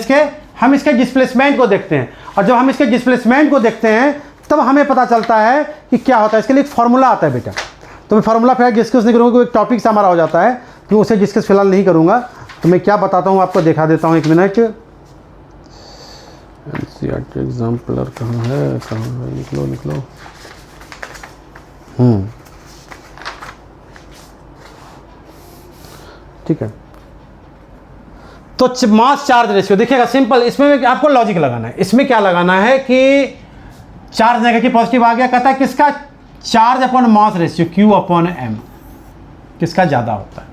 हम इसके डिस्प्लेसमेंट को देखते हैं, और जब हम इसके डिस्प्लेसमेंट को देखते हैं तब हमें पता चलता है कि क्या होता है। इसके लिए एक फार्मूला आता है बेटा, तो मैं फार्मूला फिर डिस्कस नहीं करूँगा, एक टॉपिक से हमारा हो जाता है, तो उसे डिस्कस फिलहाल नहीं करूँगा। तो मैं क्या बताता हूँ आपको दिखा देता हूँ, एक मिनट। एनसीईआरटी एग्जाम्पलर कहाँ है, निकलो ठीक है। तो मास चार्ज रेशियो देखिएगा, सिंपल, इसमें आपको लॉजिक लगाना है। इसमें क्या लगाना है कि चार्ज नेगेटिव पॉजिटिव आ गया, कहता है किसका charge upon mass ratio Q upon M किसका ज़्यादा होता है।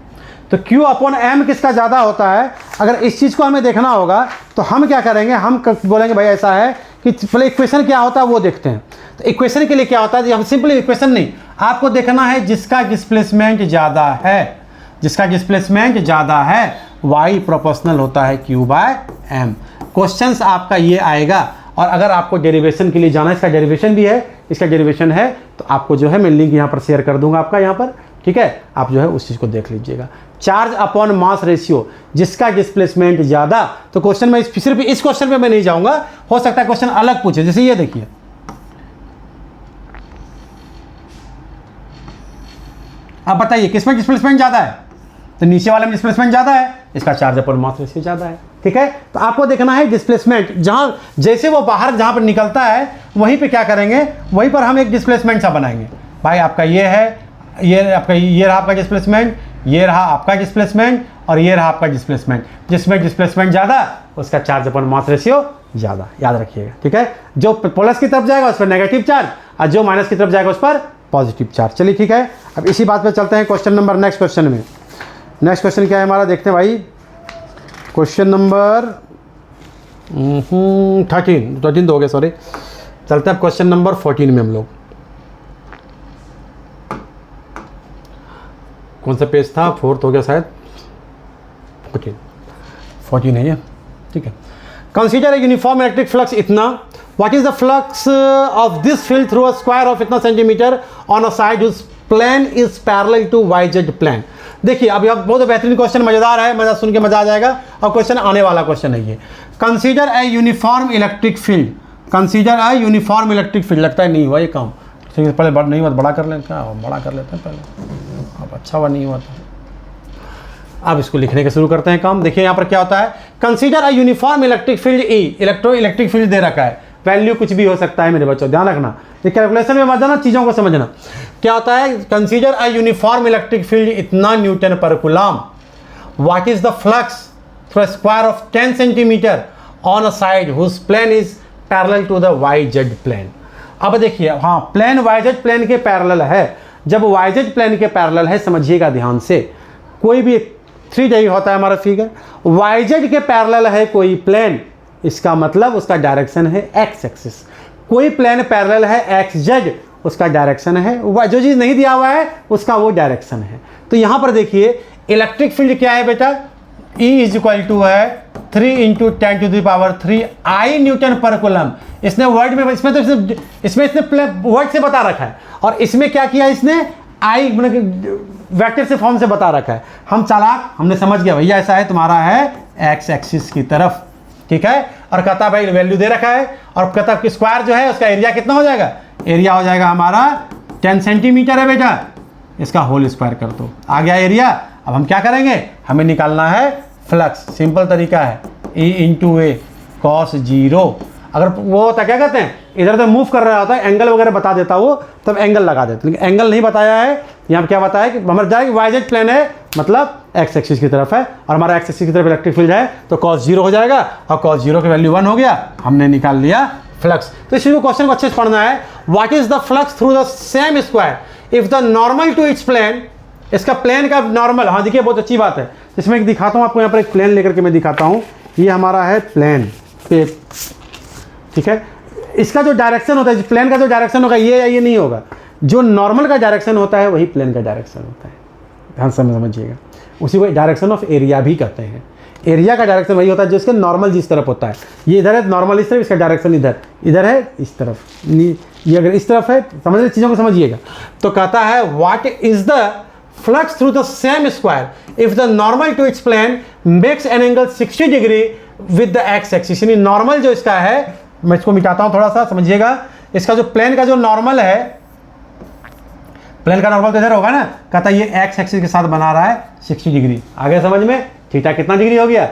तो Q अपॉन M किसका ज़्यादा होता है, अगर इस चीज़ को हमें देखना होगा तो हम क्या करेंगे, हम बोलेंगे भाई ऐसा है कि पहले इक्वेशन क्या होता है वो देखते हैं। तो इक्वेशन के लिए क्या होता है, हम सिंपली इक्वेशन नहीं, आपको देखना है जिसका डिस्प्लेसमेंट ज़्यादा है, जिसका डिस्प्लेसमेंट ज़्यादा है Y प्रोपोर्शनल होता है Q बाय M। क्वेश्चंस आपका ये आएगा। और अगर आपको डेरिवेशन के लिए जाना है, इसका डेरिवेशन भी है, इसका डेरिवेशन है, तो आपको जो है मैं लिंक यहाँ पर शेयर कर दूंगा आपका यहाँ पर, ठीक है, आप जो है उस चीज़ को देख लीजिएगा। चार्ज अपॉन मास रेशियो, जिसका डिस्प्लेसमेंट ज़्यादा। तो क्वेश्चन में सिर्फ इस क्वेश्चन पे मैं नहीं जाऊँगा, हो सकता है क्वेश्चन अलग पूछे, जैसे ये देखिए, आप बताइए किसमें डिस्प्लेसमेंट ज़्यादा है, तो नीचे वाले में डिस्प्लेसमेंट ज़्यादा है, इसका चार्ज अपॉन मास रेशियो ज़्यादा है, ठीक है। तो आपको देखना है डिस्प्लेसमेंट, जहाँ जैसे वो बाहर जहाँ पर निकलता है वहीं पे क्या करेंगे, वहीं पर हम एक डिस्प्लेसमेंट सा बनाएंगे। भाई आपका ये है, ये रहा आपका डिस्प्लेसमेंट, ये रहा आपका डिस्प्लेसमेंट, और ये रहा आपका डिस्प्लेसमेंट। जिसमें डिस्प्लेसमेंट ज़्यादा उसका चार्ज अपन मास रेशियो ज़्यादा, याद रखिएगा, ठीक है। जो प्लस की तरफ जाएगा उस पर नेगेटिव चार्ज, और जो माइनस की तरफ जाएगा उस पर पॉजिटिव चार्ज। चलिए ठीक है, अब इसी बात पे चलते हैं क्वेश्चन नंबर नेक्स्ट क्वेश्चन में। नेक्स्ट क्वेश्चन क्या है हमारा, देखते हैं भाई। क्वेश्चन नंबर 13 तो हो गया, सॉरी। चलते हैं क्वेश्चन नंबर 14 में हम लोग। कौन सा पेज था, 4 हो गया शायद, 14 है ये, ठीक है। Consider a uniform electric flux इतना, what is the flux of this field through a square of इतना centimetre on a side whose plane is parallel to y Z plane. देखिए अब यह बहुत बेहतरीन क्वेश्चन, मजेदार है, मजा सुन के मजा आ जाएगा। और क्वेश्चन आने वाला क्वेश्चन है ये, consider a uniform electric field, consider a uniform electric field. लगता है नहीं हुआ ये काम, पहले नहीं हुआ, बड़ा कर लेते हैं, बड़ा कर लेते हैं पहले, अब अच्छा हुआ नहीं हुआ था। अब इसको लिखने के शुरू करते हैं काम। देखिए यहाँ पर क्या होता है, consider a uniform electric field E, electric field दे रखा है, वैल्यू कुछ भी हो सकता है मेरे बच्चों, ध्यान रखना। ये कैलकुलेशन में मत जाना, चीज़ों को समझना। क्या होता है, consider a uniform electric field इतना न्यूटन पर coulomb, what is the flux through a square of 10 centimetre on a side whose plane is parallel to the Y Z plane. अब देखिए, हाँ प्लेन वाई जेड प्लेन के parallel है। जब Y Z plane के parallel है, समझिएगा ध्यान से, कोई भी 3D होता है हमारा फिगर, वाई जेड के पैरेलल है कोई प्लेन, इसका मतलब उसका डायरेक्शन है एक्स एक्सिस। कोई प्लेन पैरेलल है एक्स जेड, उसका डायरेक्शन है, जो चीज़ नहीं दिया हुआ है उसका वो डायरेक्शन है। तो यहाँ पर देखिए इलेक्ट्रिक फील्ड क्या है बेटा, E इज इक्वल टू है 3 × 10⁻³ I न्यूटन पर कूलम। इसने वर्ड में, इसमें इसने वर्ड से बता रखा है, और इसमें क्या किया इसने, I मतलब वेक्टर से फॉर्म से बता रखा है। हम चालाक, हमने समझ गया भैया ऐसा है, तुम्हारा है एक्स एक्सिस की तरफ, ठीक है। और कहता भाई वैल्यू दे रखा है, और कहता कि स्क्वायर जो है उसका एरिया कितना हो जाएगा, एरिया हो जाएगा हमारा 10 सेंटीमीटर है बेटा, इसका होल स्क्वायर कर दो, आ गया एरिया। अब हम क्या करेंगे, हमें निकालना है फ्लक्स, सिंपल तरीका है, E × A cos 0। अगर वो होता क्या कहते हैं, इधर उधर मूव कर रहा होता है, एंगल वगैरह बता देता वो, तब एंगल लगा देते, लेकिन एंगल नहीं बताया है। यहाँ पर क्या बताया कि हमारा जाएगा वाई जेड प्लेन है, मतलब एक्स एक्सिस की तरफ है, और हमारा एक्स एक्सिस की तरफ इलेक्ट्रिक फील्ड है, तो cos 0 हो जाएगा, और cos 0 की वैल्यू 1 हो गया, हमने निकाल लिया फ्लक्स। तो इसी क्वेश्चन को अच्छे से पढ़ना है, what is the flux through the same square if the normal to its plane. इसका प्लेन का नॉर्मल, हाँ देखिए बहुत अच्छी बात है, इसमें एक दिखाता हूँ आपको, यहाँ पर एक प्लेन लेकर के मैं दिखाता हूँ। ये हमारा है प्लेन पे, ठीक है। इसका जो डायरेक्शन होता है, प्लेन का जो डायरेक्शन होगा ये या ये नहीं होगा, जो नॉर्मल का डायरेक्शन होता है वही प्लेन का डायरेक्शन होता है, ध्यान से समझिएगा। उसी को डायरेक्शन ऑफ एरिया भी कहते हैं। एरिया का डायरेक्शन वही होता है जो इसका नॉर्मल जिस तरफ होता है, ये इधर है नॉर्मल इस तरफ, इसका डायरेक्शन इधर, इधर है इस तरफ, ये अगर इस तरफ है, समझ चीज़ों को समझिएगा। तो कहता है what is the flux through the same square if the normal to its plane makes an angle 60 degree with the X axis. यानी नॉर्मल जो इसका है, मैं इसको मिटाता हूं थोड़ा सा समझिएगा, इसका जो प्लेन का जो नॉर्मल है, प्लेन का नॉर्मल तो इधर होगा ना, कहता है ये एक्स एक्सिस के साथ बना रहा है 60 डिग्री। आगे समझ में, थीटा कितना डिग्री हो गया,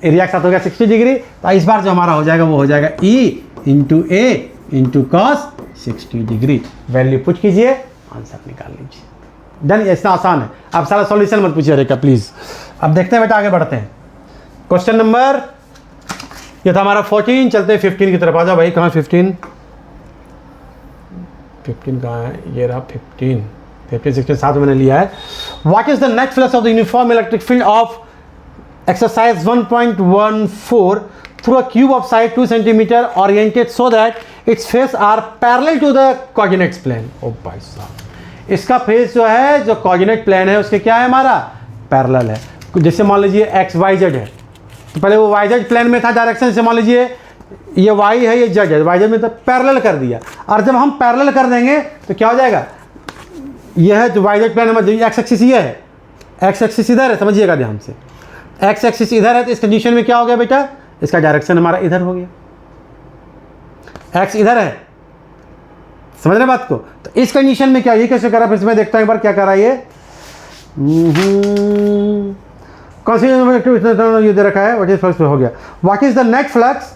एरिया के साथ हो गया 60 डिग्री। तो इस बार जो हमारा हो जाएगा वो हो जाएगा E × A × cos 60 degree. Value put कीजिए, आंसर निकाल लीजिए, डन। इतना आसान है, आप सारा सॉल्यूशन मत पूछिए रेखा प्लीज। अब देखते हैं बेटा, आगे बढ़ते हैं। क्वेश्चन नंबर, ये था हमारा 14, चलते हैं 15 की तरफ। आ जाओ भाई, कहाँ 15 कहाँ है, ये रहा 15, 16 साथ मैंने लिया है। What is the net flux of the uniform electric field of exercise 1.14 through a cube of side 2 centimetre oriented so that its face are parallel to the coordinate plane। ओ भाई साहब, इसका फेस जो है, जो कोऑर्डिनेट प्लेन है उसके क्या है, हमारा पैरेलल है। जैसे मान लीजिए एक्स वाई जेड है, तो पहले वो वाई जेड प्लेन में था डायरेक्शन, से मान लीजिए ये वाई है, ये जेड है, वाई जेड में तो पैरेलल कर दिया। और जब हम पैरेलल कर देंगे तो क्या हो जाएगा, ये है जो वाई जेड प्लेन में, एक्स एक्सिस ये है, एक्स एक्सिस इधर है, समझिएगा ध्यान से, एक्स एक्सिस इधर है, तो इस कंडीशन में क्या हो गया बेटा, इसका डायरेक्शन हमारा इधर हो गया, एक्स इधर है, समझ रहे बात को। तो इस कंडीशन में क्या, ये कैसे करा, फिर मैं देखता हूं एक बार क्या करा ये। कौन सी ये दे रखा है, व्हाट इज फ्लक्स हो गया, what is the net flux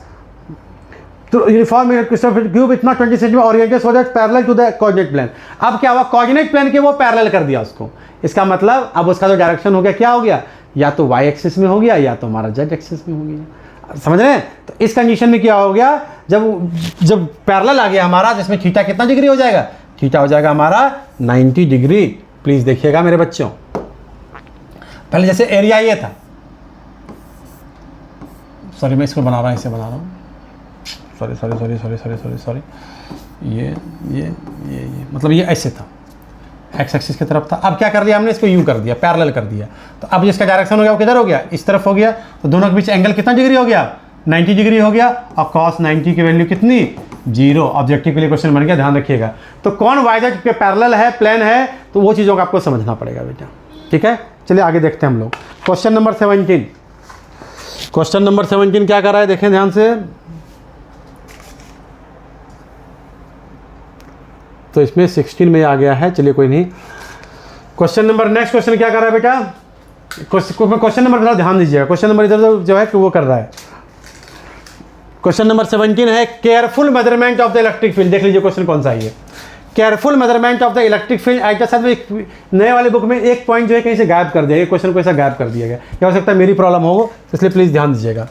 तो यूनिफॉर्म क्यूब इतना 20 centimetre oriented so that parallel to the coordinate plane. अब क्या हुआ, कोऑर्डिनेट प्लेन के वो पैरेलल कर दिया उसको। इसका मतलब अब उसका जो डायरेक्शन हो गया क्या हो गया, या तो वाई एक्सिस में हो गया या तो हमारा जेड एक्सिस में हो गया। समझ रहे हैं? तो इस कंडीशन में क्या हो गया, जब पैरेलल आ गया हमारा, जिसमें थीटा कितना डिग्री हो जाएगा, थीटा हो जाएगा हमारा 90 डिग्री। प्लीज देखिएगा मेरे बच्चों, पहले जैसे एरिया ये था, सॉरी मैं इसको बना रहा हूँ, इसे बना रहा हूँ, सॉरी ये मतलब ये ऐसे था, एक्स एक्सिस की तरफ था। अब क्या कर दिया हमने, इसको यूं कर दिया, पैरेलल कर दिया। तो अब जिसका डायरेक्शन हो गया वो किधर हो गया, इस तरफ हो गया। तो दोनों के बीच एंगल कितना डिग्री हो गया, 90 डिग्री हो गया। और cos 90 की वैल्यू कितनी, 0। ऑब्जेक्टिव के लिए क्वेश्चन बन गया, ध्यान रखिएगा। तो कौन वाइजेड के पैरेलल है, प्लेन है, तो वो चीज़ों को आपको समझना पड़ेगा बेटा, ठीक है। चलिए आगे देखते हैं हम लोग। क्वेश्चन नंबर 17, क्वेश्चन नंबर 17 क्या कर रहा है, देखें ध्यान से। तो इसमें 16 में आ गया है, चलिए कोई नहीं। क्वेश्चन नंबर, नेक्स्ट क्वेश्चन क्या कर रहा है बेटा, क्वेश्चन नंबर थोड़ा ध्यान दीजिएगा। क्वेश्चन नंबर इधर जो है कि वो कर रहा है। क्वेश्चन नंबर 17 है careful measurement of the electric field. देख लीजिए क्वेश्चन कौन सा है ये, careful measurement of the electric field at the साथ। नए वाले बुक में एक पॉइंट जो है कहीं से गायब कर दिया, क्वेश्चन को ऐसा गायब कर दिया गया। क्या हो सकता है मेरी प्रॉब्लम हो, इसलिए प्लीज ध्यान दीजिएगा।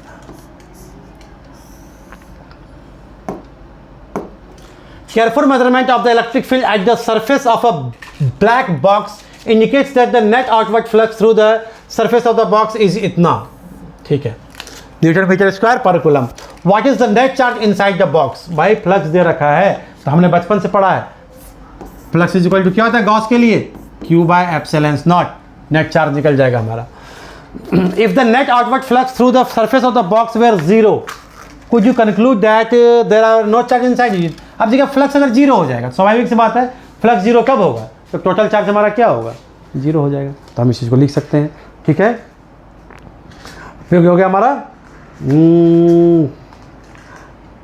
Careful measurement of the electric field at the surface of a black box indicates that the net outward flux through the surface of the box is इतना, ठीक है, न्यूटन मीटर स्क्वायर पर coulomb. What is the net charge inside the box? भाई flux दे रखा है, तो हमने बचपन से पढ़ा है, फ्लक्स इज इक्वल टू क्या होता है गॉस के लिए, Q by epsilon not. Net charge निकल जाएगा हमारा। If the net outward flux through the surface of the box were 0, could you conclude that there are no charge inside it? अब देखिए फ्लक्स अगर 0 हो जाएगा, स्वाभाविक सी बात है, फ्लक्स 0 कब होगा, तो टोटल चार्ज हमारा क्या होगा, 0 हो जाएगा। तो हम इस चीज़ को लिख सकते हैं, ठीक है। फिर हो गया हमारा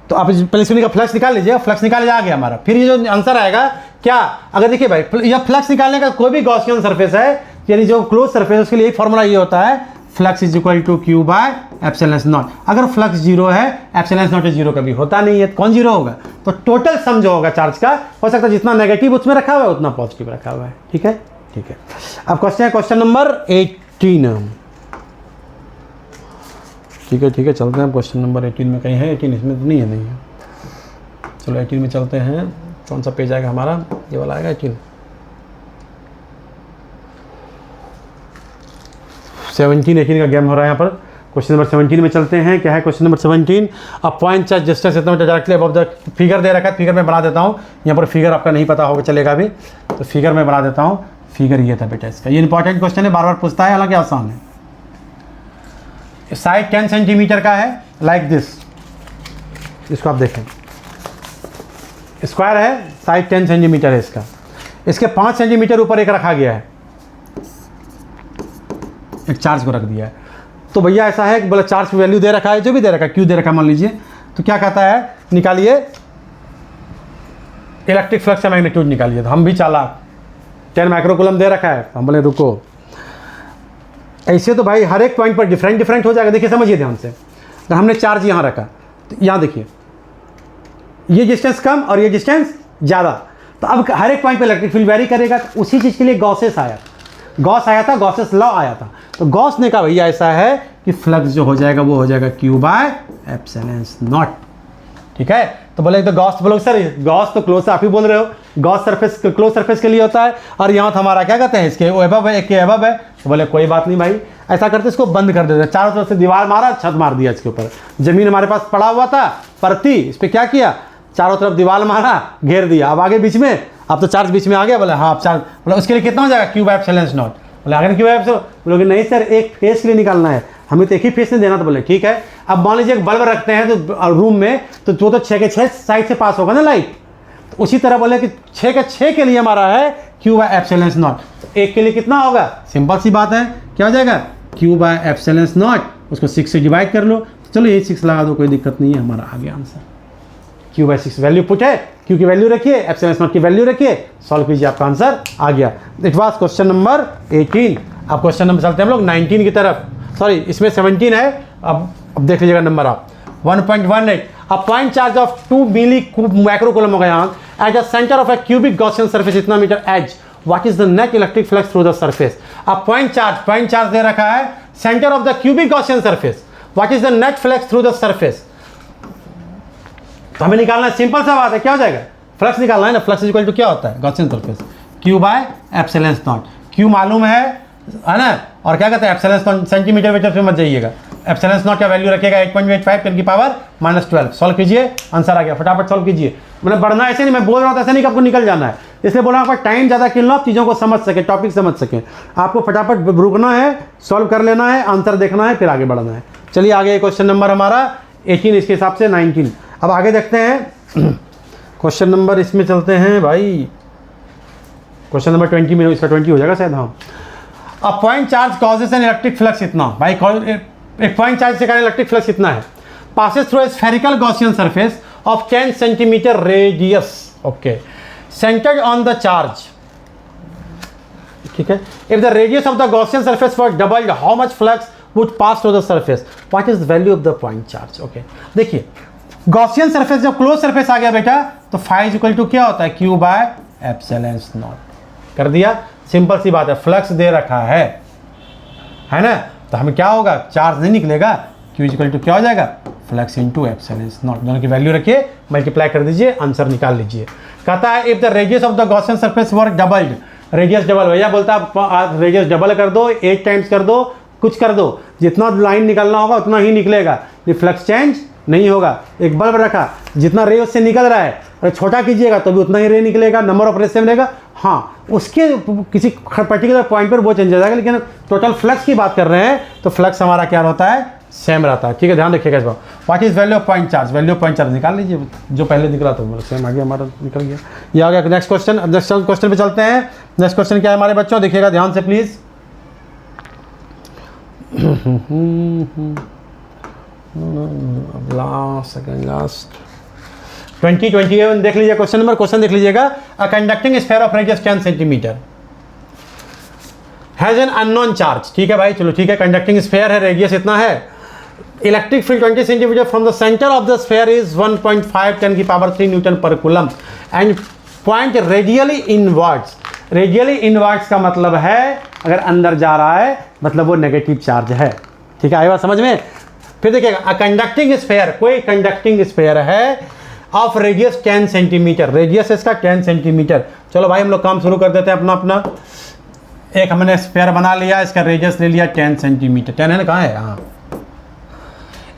तो आप पहले इसको का फ्लक्स निकाल लीजिए, फ्लक्स निकाल आ गया हमारा। फिर ये जो आंसर आएगा क्या, अगर देखिए भाई यह फ्लक्स निकालने का कोई भी गॉसियन सरफेस है, यानी जो क्लोज सरफेस है, उसके लिए फॉर्मूला ये होता है, flux is equal to Q by epsilon naught. अगर फ्लक्स 0 है, एप्सिलॉन नॉट 0 कभी होता नहीं है, कौन 0 होगा, तो टोटल सम जो होगा चार्ज का, हो सकता है जितना नेगेटिव उसमें रखा हुआ है उतना पॉजिटिव रखा हुआ है, ठीक है, ठीक है। अब क्वेश्चन है क्वेश्चन नंबर 18, ठीक है, ठीक है, चलते हैं। क्वेश्चन नंबर 18 में कहीं है, 18 इसमें तो नहीं है, नहीं है, चलो 18 में चलते हैं। कौन सा पेज आएगा हमारा, ये वाला आएगा 18, 17, 18 का गेम हो रहा है यहाँ पर। क्वेश्चन नंबर 17 में चलते हैं। क्या है क्वेश्चन नंबर 17, अ पॉइंट चार्ज डिस्टेंस इतना डायरेक्टली अबव द फिगर दे रखा है। फिगर में बना देता हूँ, यहाँ पर फिगर आपका नहीं पता होगा, चलेगा भी, तो फिगर में बना देता हूँ। फिगर ये था बेटा इसका, ये इंपॉर्टेंट क्वेश्चन है, बार बार पूछता है, हालांकि आसान है। साइड 10 सेंटीमीटर का है, लाइक दिस, इसको आप देखें, स्क्वायर है, साइड 10 सेंटीमीटर है इसका, इसके 5 सेंटीमीटर ऊपर एक रखा गया है, एक चार्ज को रख दिया है। तो भैया ऐसा है कि बोला चार्ज की वैल्यू दे रखा है, जो भी दे रखा है, क्यू दे रखा है मान लीजिए, तो क्या कहता है, निकालिए इलेक्ट्रिक फ्लक्स का मैग्नीट्यूड निकालिए। तो हम भी चालाक, 10 माइक्रोकूलम दे रखा है, हम बोले रुको, ऐसे तो भाई हर एक पॉइंट पर डिफरेंट हो जाएगा। देखिए समझिए ध्यान से, तो हमने चार्ज यहाँ रखा, तो यहाँ देखिए ये डिस्टेंस कम और ये डिस्टेंस ज़्यादा, तो अब हर एक पॉइंट पर इलेक्ट्रिक फील्ड वेरी करेगा। तो उसी चीज़ के लिए गॉसेस आया था, गॉसेस लॉ आया था। तो गॉस ने कहा भैया ऐसा है कि फ्लक्स जो हो जाएगा वो हो जाएगा Q बाय एप्सिलॉन नॉट, ठीक है। तो बोले तो गॉस, बोलो सर गॉस तो क्लोज, आप ही बोल रहे हो, गॉस सरफेस क्लोज सरफेस के लिए होता है, और यहाँ तो हमारा क्या कहते हैं, इसके एबव है, एक के एबव है। तो बोले कोई बात नहीं भाई, ऐसा करते इसको बंद कर देते, चारों तरफ से दीवार मारा, छत मार दिया इसके ऊपर, जमीन हमारे पास पड़ा हुआ था परती, इस पर क्या किया, चारों तरफ दीवार मारा, घेर दिया। अब आगे बीच में, अब तो चार्ज बीच में आ गया, बोले हाँ अब चार्ज, बोले उसके लिए कितना हो जाएगा Q बाय एप्सिलॉन नॉट। बोले आगे Q बाय एप्सिलॉन, बोलोगे नहीं सर एक फेस के लिए निकालना है, हमें तो एक ही फेस नहीं देना। तो बोले ठीक है। अब मान लीजिए एक बल्ब रखते हैं तो रूम में, तो वो तो 6 के 6 साइड से पास होगा ना लाइट, तो उसी तरह बोले कि 6 के 6 के लिए हमारा है Q बाय एप्सिलॉन नॉट। एक के लिए कितना होगा, सिंपल सी बात है, क्या हो जाएगा Q बाय एप्सिलॉन नॉट, उसको 6 से डिवाइड कर लो, चलो ये 6 लगा दो, कोई दिक्कत नहीं है, हमारा आ गया answer. Q by 6 value put है, Q की वैल्यू रखिए, एप्सिलॉन नॉट की वैल्यू रखिए, सॉल्व कीजिए, आपका आंसर आ गया। It was question number 18। अब क्वेश्चन नंबर चलते हैं हम लोग 19 की तरफ, सॉरी इसमें 17 है। अब देख लीजिएगा नंबर आप 1.18, a point charge of 2 milli microcoulomb हो गया यहाँ at the centre of a cubic Gaussian surface इतना metre edge, what is the net electric flux through the surface. अब पॉइंट चार्ज दे रखा है centre of the cubic Gaussian surface, what is the net flux through the surface. तो हमें निकालना है, simple सा बात है, क्या हो जाएगा, फ्लक्स निकालना है ना। फ्लक्स इक्वल टू क्या होता है, Gaussian surface Q by epsilon not. Q मालूम है ना, और क्या कहते हैं एप्सिलॉन सेंटीमीटर मीटर से मत जाइएगा। एप्सिलॉन नॉट का वैल्यू रखिएगा 8.85 10 की पावर -12। सॉल्व कीजिए, आंसर आ गया, फटाफट सॉल्व कीजिए। मैंने बढ़ना ऐसे नहीं, मैं बोल रहा हूँ ऐसे नहीं कि आपको निकल जाना है, इसलिए बोल रहा हूँ आपका टाइम ज़्यादा किन लो, आप चीज़ों को समझ सकें, टॉपिक समझ सकें। आपको फटाफट रुकना है, सॉल्व कर लेना है, आंसर देखना है, फिर आगे बढ़ना है। चलिए आगे क्वेश्चन नंबर हमारा 18, इसके हिसाब से 19। अब आगे देखते हैं क्वेश्चन नंबर, इसमें चलते हैं भाई, क्वेश्चन नंबर 20 में, इसका 20 हो जाएगा शायद। हाँ, अ point charge causes an electric flux इतना, भाई एक पॉइंट चार्ज से कारण इलेक्ट्रिक फ्लक्स इतना है, passes through a spherical Gaussian surface of 10 centimetre radius, okay, centred on the charge, ठीक है। If the radius of the Gaussian surface were doubled, how much flux would pass through the surface, what is the value of the point charge. Okay, देखिए Gaussian surface जब close surface आ गया बेटा, तो phi equal to क्या होता है, Q by epsilon not. कर दिया, सिंपल सी बात है, फ्लक्स दे रखा है ना, तो हमें क्या होगा, चार्ज नहीं निकलेगा, क्यू इक्वल टू क्या हो जाएगा, फ्लक्स इनटू एप्सिलॉन नॉट। दोनों की वैल्यू रखिए, मल्टीप्लाई कर दीजिए, आंसर निकाल लीजिए। कहता है if the radius of the Gaussian surface were doubled, radius double, भैया बोलता है रेडियस डबल कर दो, 8 टाइम्स कर दो, कुछ कर दो, जितना लाइन निकलना होगा उतना ही निकलेगा, ये फ्लक्स चेंज नहीं होगा। एक बल्ब रखा, जितना रे उससे निकल रहा है, अगर छोटा कीजिएगा तो भी उतना ही रे निकलेगा, नंबर ऑफ रेस सेम रहेगा। हाँ, उसके किसी पर्टिकुलर पॉइंट पर वो चेंज हो जाएगा, लेकिन टोटल फ्लक्स की बात कर रहे हैं तो फ्लक्स हमारा क्या होता है, सेम रहता है, ठीक है, ध्यान रखिएगा इस बार। What is value of point charge, value of point charge निकाल लीजिए, जो पहले निकला था सेम आ गया, हमारा निकल गया, ये आ गया। नेक्स्ट क्वेश्चन, अब नेक्स्ट क्वेश्चन पे चलते हैं। नेक्स्ट क्वेश्चन क्या है हमारे बच्चों, देखिएगा ध्यान से प्लीज। लास्ट 2021 देख लीजिए, क्वेश्चन नंबर, क्वेश्चन देख लीजिएगा। A conducting sphere of radius 10 centimetre has an unknown charge, ठीक है भाई, चलो ठीक है, कंडक्टिंग स्फीयर है, रेडियस इतना है, electric field 20 centimetre from the centre of the sphere is 1.5 10 की पावर 3 न्यूटन पर coulomb and point radially inwards. Radially inwards का मतलब है अगर अंदर जा रहा है मतलब वो नेगेटिव चार्ज है, ठीक है, आई बात समझ में। फिर देखिएगा, अ कंडक्टिंग स्फीयर, कोई कंडक्टिंग स्फीयर है ऑफ रेडियस 10 सेंटीमीटर, रेडियस इसका 10 सेंटीमीटर। चलो भाई हम लोग काम शुरू कर देते हैं अपना। एक हमने स्फीयर बना लिया, इसका रेडियस ले लिया 10 सेंटीमीटर, 10 है ना, कहाँ है, हाँ।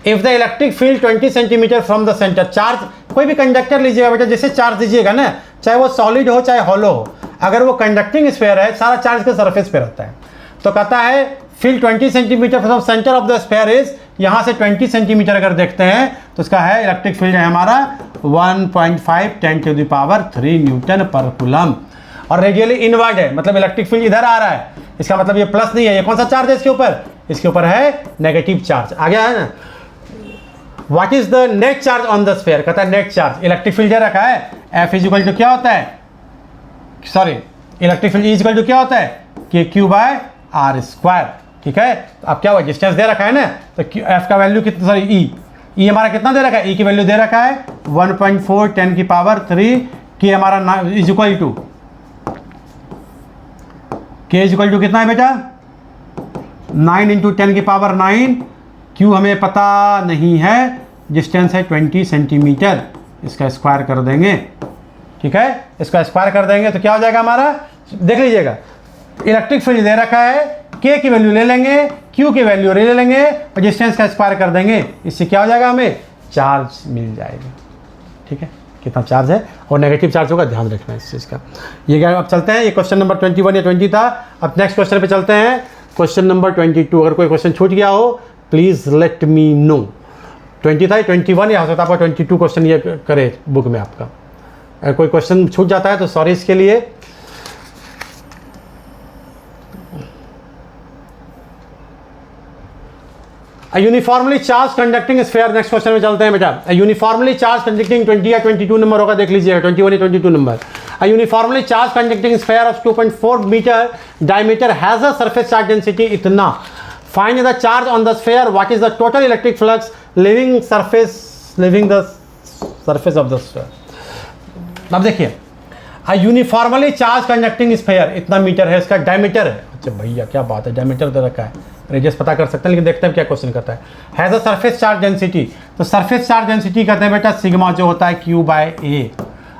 If the electric field 20 centimetre from the centre, charge कोई भी कंडक्टर लीजिएगा बेटा, जैसे चार्ज दीजिएगा ना, चाहे वो सॉलिड हो चाहे हॉलो हो, अगर वो कंडक्टिंग स्फीयर है, सारा चार्ज के सरफेस पे रहता है। तो कहता है field 20 centimetre from centre of the sphere is, यहाँ से 20 सेंटीमीटर अगर देखते हैं तो इसका है इलेक्ट्रिक फील्ड है हमारा 1.5 10 टू द पावर 3 न्यूटन पर कूलम, और रेडियली इनवर्ड है, मतलब इलेक्ट्रिक फील्ड इधर आ रहा है, इसका मतलब ये प्लस नहीं है, ये कौन सा चार्ज है इसके ऊपर, इसके ऊपर है नेगेटिव चार्ज, आ गया है ना। What is the net charge on the sphere, कहता है नेट चार्ज, इलेक्ट्रिक फील्ड दे रखा है, एफ इज इक्वल टू क्या होता है, sorry electric field is equal to क्या होता है, के क्यू बाय आर स्क्वायर, ठीक है। तो अब क्या हुआ, डिस्टेंस दे रखा है ना, तो एफ का वैल्यू कितना, सॉरी ई हमारा कितना दे रखा है, ई की वैल्यू दे रखा है 1.4 10 की पावर 3, के हमारा इज इक्वल टू, के इज इक्वल टू कितना है बेटा 9 इंटू 10 की पावर 9, क्यू हमें पता नहीं है, डिस्टेंस है 20 सेंटीमीटर, इसका स्क्वायर कर देंगे, ठीक है, इसका स्क्वायर कर देंगे तो क्या हो जाएगा हमारा, देख लीजिएगा, इलेक्ट्रिक फील्ड दे रखा है, के की वैल्यू ले लेंगे, क्यू की वैल्यू ले लेंगे और डिस्टेंस का स्क्वायर कर देंगे, इससे क्या हो जाएगा, हमें चार्ज मिल जाएगा, ठीक है, कितना चार्ज है और नेगेटिव चार्ज होगा, ध्यान रखना है इस चीज़ का। ये क्या, अब चलते हैं, ये क्वेश्चन नंबर 21 या 20 था, अब नेक्स्ट क्वेश्चन पे चलते हैं, क्वेश्चन नंबर 22। अगर कोई क्वेश्चन छूट गया हो प्लीज़ लेट मी नो। 20 था, 21 या हो सकता है आपका 22 क्वेश्चन ये करे बुक में आपका, अगर कोई क्वेश्चन छूट जाता है तो सॉरी इसके लिए। Uniformly charged conducting sphere, next question में चलते हैं बेटा। यूनिफॉर्मली चार्ज कंडक्टिंग 20 या 22 नंबर होगा, देख लीजिएगा 21 या 22 number. Uniformly charged conducting sphere of 2.4 metre diameter has a surface charge density इतना, find the charge on the sphere, what is the total electric flux leaving the surface of the sphere. अब देखिए, a uniformly charged conducting sphere, इतना metre है इसका diameter है। अच्छा भैया क्या बात है, डायमीटर दे रखा है, रेडियस पता कर सकते हैं, लेकिन देखते हैं क्या क्वेश्चन करता है। Has a surface charge density, तो सरफेस चार्ज डेंसिटी कहते हैं बेटा सिग्मा जो होता है क्यू बाय ए,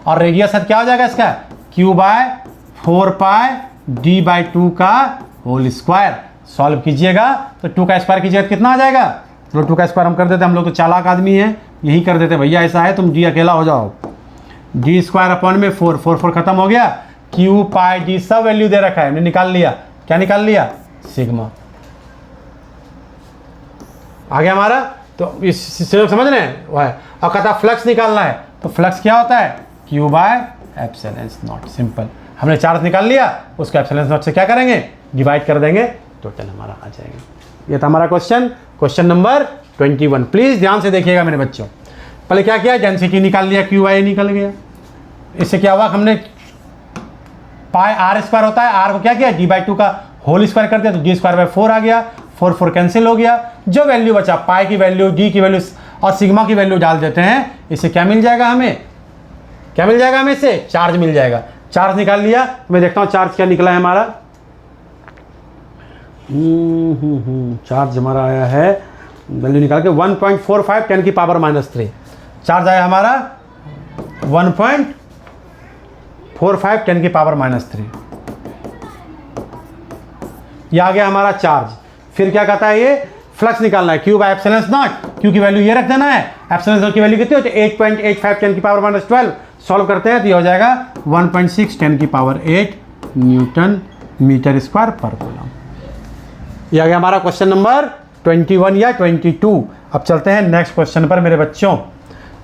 और रेडियस क्या हो जाएगा इसका Q by 4 pi d by 2 का होल स्क्वायर। सॉल्व कीजिएगा तो 2 का स्क्वायर कीजिएगा तो कितना आ जाएगा, चलो 2 का स्क्वायर हम कर देते हैं, हम लोग तो चालाक आदमी हैं, यही कर देते भैया। ऐसा है तुम डी अकेला हो जाओ, डी स्क्वायर अपॉन में 4 4 4 खत्म हो गया, क्यू पाई डी सब वैल्यू दे रखा है, हमने निकाल लिया। क्या निकाल लिया, सिग्मा आ गया हमारा। तो इस समझ रहे हैं वह है। और कहता फ्लक्स निकालना है, तो फ्लक्स क्या होता है Q by epsilon not, simple. हमने चार्ज निकाल लिया, उसको एप्सिलॉन नॉट से क्या करेंगे, डिवाइड कर देंगे, टोटल हमारा आ जाएगा। ये था हमारा क्वेश्चन नंबर 21। प्लीज़ ध्यान से देखिएगा मेरे बच्चों। पहले क्या किया, डेंसिटी निकाल लिया, क्यू आई निकल गया। इससे क्या हुआ, हमने पाई आर स्क्वायर होता है, आर को क्या किया डी बाई 2 का होल स्क्वायर कर दिया, तो डी स्क्वायर बाई 4 आ गया, 4 4 कैंसिल हो गया। जो वैल्यू बचा पाई की वैल्यू, डी की वैल्यू और सिग्मा की वैल्यू डाल देते हैं, इससे क्या मिल जाएगा हमें, क्या मिल जाएगा हमें, इससे चार्ज मिल जाएगा। चार्ज निकाल लिया, मैं देखता हूँ चार्ज क्या निकला है हमारा। चार्ज हमारा आया है, वैल्यू निकाल के 1.45 10 की पावर -3 चार्ज आया हमारा, 1.45 10 की पावर -3 ये आ गया हमारा चार्ज। फिर क्या कहता है, ये फ्लक्स निकालना है, Q by epsilon not, Q की वैल्यू ये रख देना है, एप्सिलॉन नॉट की वैल्यू कितनी होती है 8.85 10 की पावर -12। सॉल्व करते हैं तो ये हो जाएगा 1.6 10 की पावर 8 न्यूटन मीटर स्क्वायर पर कूलम। ये आ गया हमारा क्वेश्चन नंबर 21 या 22। अब चलते हैं नेक्स्ट क्वेश्चन पर मेरे बच्चों,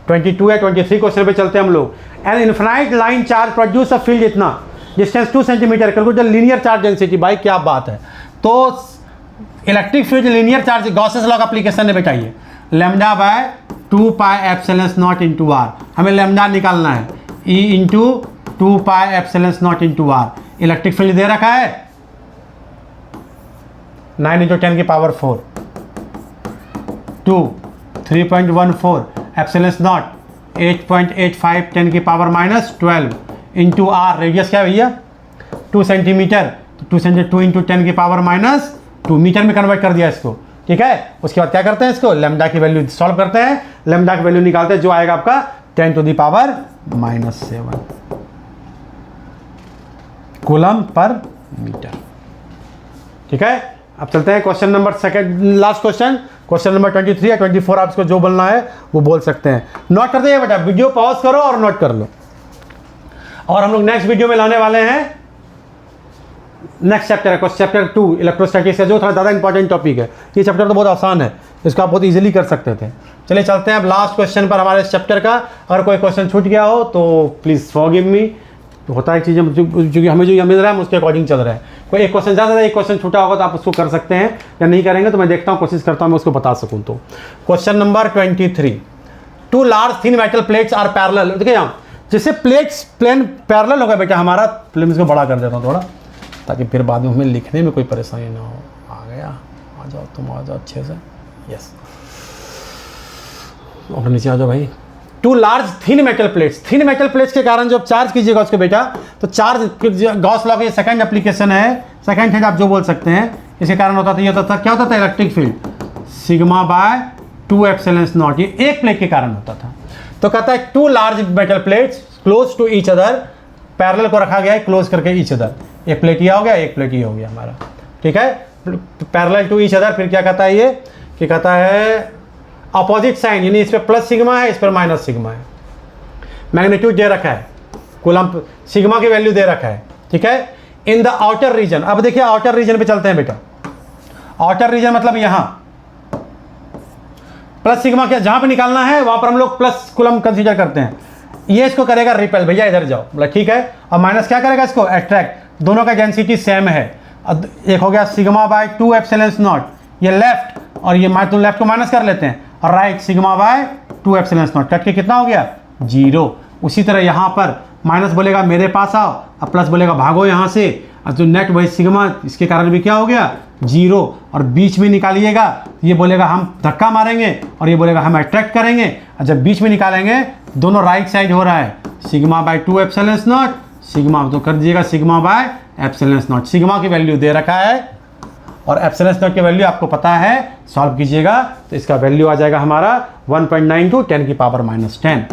22 या 23 क्वेश्चन पे चलते हैं हम लोग। An infinite line charge produce a field इतना, distance 2 centimetre, calculate the linear charge density. भाई क्या बात है, तो electric field linear charge Gauss's law का एप्लीकेशन है बेटा, ये lambda by 2 pi epsilon naught into r, हमें लैम्डा निकालना है, E into 2 pi epsilon naught into r. Electric field दे रखा है 9 इंटू 10 की पावर 4 2 3.14 एप्सिलॉन नॉट 8.85 10 की पावर -12 इंटू आर। रेडियस क्या है भैया 2 सेंटीमीटर, तो 2 सेंटीमीटर 2 इंटू 10 की पावर -2 मीटर में कन्वर्ट कर दिया इसको, ठीक है। उसके बाद क्या करते हैं, इसको लैम्डा की वैल्यू सॉल्व करते हैं, लैम्डा की वैल्यू निकालते हैं, जो आएगा आपका 10 टू द पावर -7 कूलम पर मीटर, ठीक है। अब चलते हैं question number second, last question number 23 या 24, आप इसको जो बोलना है वो बोल सकते हैं। नोट कर दीजिए बेटा, वीडियो पॉज करो और नोट कर लो। और हम लोग नेक्स्ट वीडियो में लाने वाले हैं नेक्स्ट चैप्टर है, चैप्टर 2 इलेक्ट्रोस्टैटिक्स, जो थोड़ा ज़्यादा इंपॉर्टेंट टॉपिक है। ये चैप्टर तो बहुत आसान है, इसको आप बहुत इजीली कर सकते थे। चलिए चलते हैं अब लास्ट क्वेश्चन पर हमारे इस चैप्टर का। अगर कोई क्वेश्चन छूट गया हो तो प्लीज़ फॉरगिव मी, होता है चीज़ें जो हमें जो मिल रहा है उसके अकॉर्डिंग चल रहा है। कोई एक क्वेश्चन ज़्यादा एक क्वेश्चन छूटा होगा तो आप उसको कर सकते हैं, या नहीं करेंगे तो मैं देखता हूँ, कोशिश करता हूँ मैं उसको बता सकूँ। तो question number 23, 2 large thin metal plates are parallel. देखिए यहाँ जैसे प्लेट्स प्लेन पैरेलल होगा बेटा हमारा, प्लेन इसको बड़ा कर देता हूँ थोड़ा, ताकि फिर बाद में हमें लिखने में कोई परेशानी ना हो। आ गया, आ जाओ तुम, आ जाओ अच्छे से, यस, और नीचे आ जाओ भाई। 2 लार्ज थिन मेटल प्लेट्स के कारण जब चार्ज कीजिएगा उसको बेटा, तो चार्ज गॉस लॉ की सेकंड एप्लीकेशन है, सेकंड हैंड आप जो बोल सकते हैं, इसके कारण होता था, ये होता था, क्या होता था, electric field sigma bye 2 epsilon not, ये एक प्लेट के कारण होता था। तो कहता है 2 large metal plates close to each other, parallel को रखा गया है क्लोज करके ईच अदर, एक प्लेट ये हो गया, एक प्लेट ये हो गया हमारा, ठीक है, पैरेलल टू ईच अदर। फिर क्या कहता है ये, कि कहता है अपोजिट साइन, यानी इस पर प्लस सिग्मा है, इस पर माइनस सिग्मा है, मैग्नीट्यूड दे रखा है, कूलम सिग्मा की वैल्यू दे रखा है, ठीक है। इन द आउटर रीजन, अब देखिए आउटर रीजन पे चलते हैं बेटा। आउटर रीजन मतलब यहाँ प्लस सिग्मा, क्या जहाँ पे निकालना है वहाँ पर हम लोग प्लस कूलम कंसीडर करते हैं। ये इसको करेगा रिपेल, भैया इधर जाओ, बोला ठीक है। और माइनस क्या करेगा, इसको अट्रैक्ट। दोनों का डेंसिटी सेम है, एक हो गया सिग्मा बाय 2 एप्सिलॉन नॉट, ये लेफ्ट, और ये तो लेफ्ट को माइनस कर लेते हैं, और right sigma bye 2 epsilon not, cut के कितना हो गया 0। उसी तरह यहाँ पर माइनस बोलेगा मेरे पास आओ, और प्लस बोलेगा भागो यहाँ से, और जो नेट वही सिग्मा, इसके कारण भी क्या हो गया 0, और बीच में निकालिएगा ये बोलेगा हम धक्का मारेंगे और ये बोलेगा हम अट्रैक्ट करेंगे, और जब बीच में निकालेंगे दोनों राइट साइड हो रहा है sigma bye 2 epsilon not, sigma तो कर दीजिएगा sigma bye epsilon not. Sigma की वैल्यू दे रखा है और एप्सिलॉन नॉट की वैल्यू आपको पता है, सॉल्व कीजिएगा तो इसका वैल्यू आ जाएगा हमारा 1.92 10 की पावर -10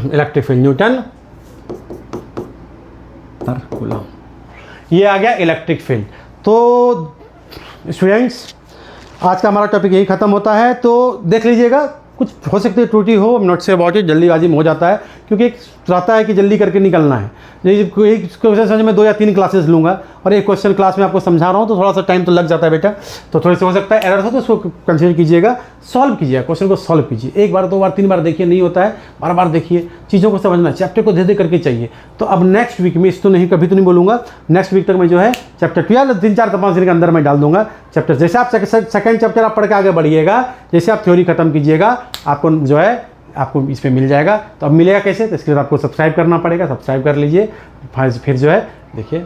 इलेक्ट्रिक फील्ड न्यूटन पर कूलम। ये आ गया इलेक्ट्रिक फील्ड। तो स्टूडेंट्स आज का हमारा टॉपिक यही खत्म होता है। तो देख लीजिएगा कुछ हो सकती है त्रुटि हो, नॉट से अबाउट इट, जल्दीबाजी में हो जाता है क्योंकि एक रहता है कि जल्दी करके निकलना है। एक क्वेश्चन समझ में 2 या 3 क्लासेस लूँगा और एक क्वेश्चन क्लास में आपको समझा रहा हूँ तो थोड़ा सा टाइम तो लग जाता है बेटा, तो थोड़ी सी हो सकता है एरर हो तो उसको कंसीडर कीजिएगा, सॉल्व कीजिएगा, क्वेश्चन को सॉल्व कीजिए। 1 बार 2 बार 3 बार देखिए, नहीं होता है बार बार देखिए, चीज़ों को समझना, चैप्टर को धीरे करके चाहिए। तो अब नेक्स्ट वीक में इसको नहीं कभी तो नहीं बोलूँगा, नेक्स्ट वीक तक मैं जो है चैप्टर 12 3-4-5 दिन के अंदर मैं डाल दूंगा चैप्टर। जैसे आप सेकंड चैप्टर आप पढ़ के आगे बढ़िएगा, जैसे आप थ्योरी खत्म कीजिएगा आपको जो है आपको इस पे मिल जाएगा। तो अब मिलेगा कैसे, तो इसके लिए आपको सब्सक्राइब करना पड़ेगा, सब्सक्राइब कर लीजिए, फिर जो है देखिए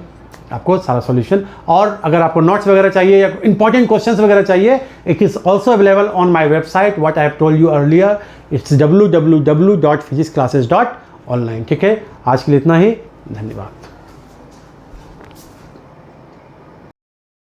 आपको सारा सॉल्यूशन। और अगर आपको नोट्स वगैरह चाहिए या इंपॉर्टेंट क्वेश्चंस वगैरह चाहिए, it is also available on my website what I have told you earlier, it's www.physicsclasses.online। ठीक है, आज के लिए इतना ही, धन्यवाद।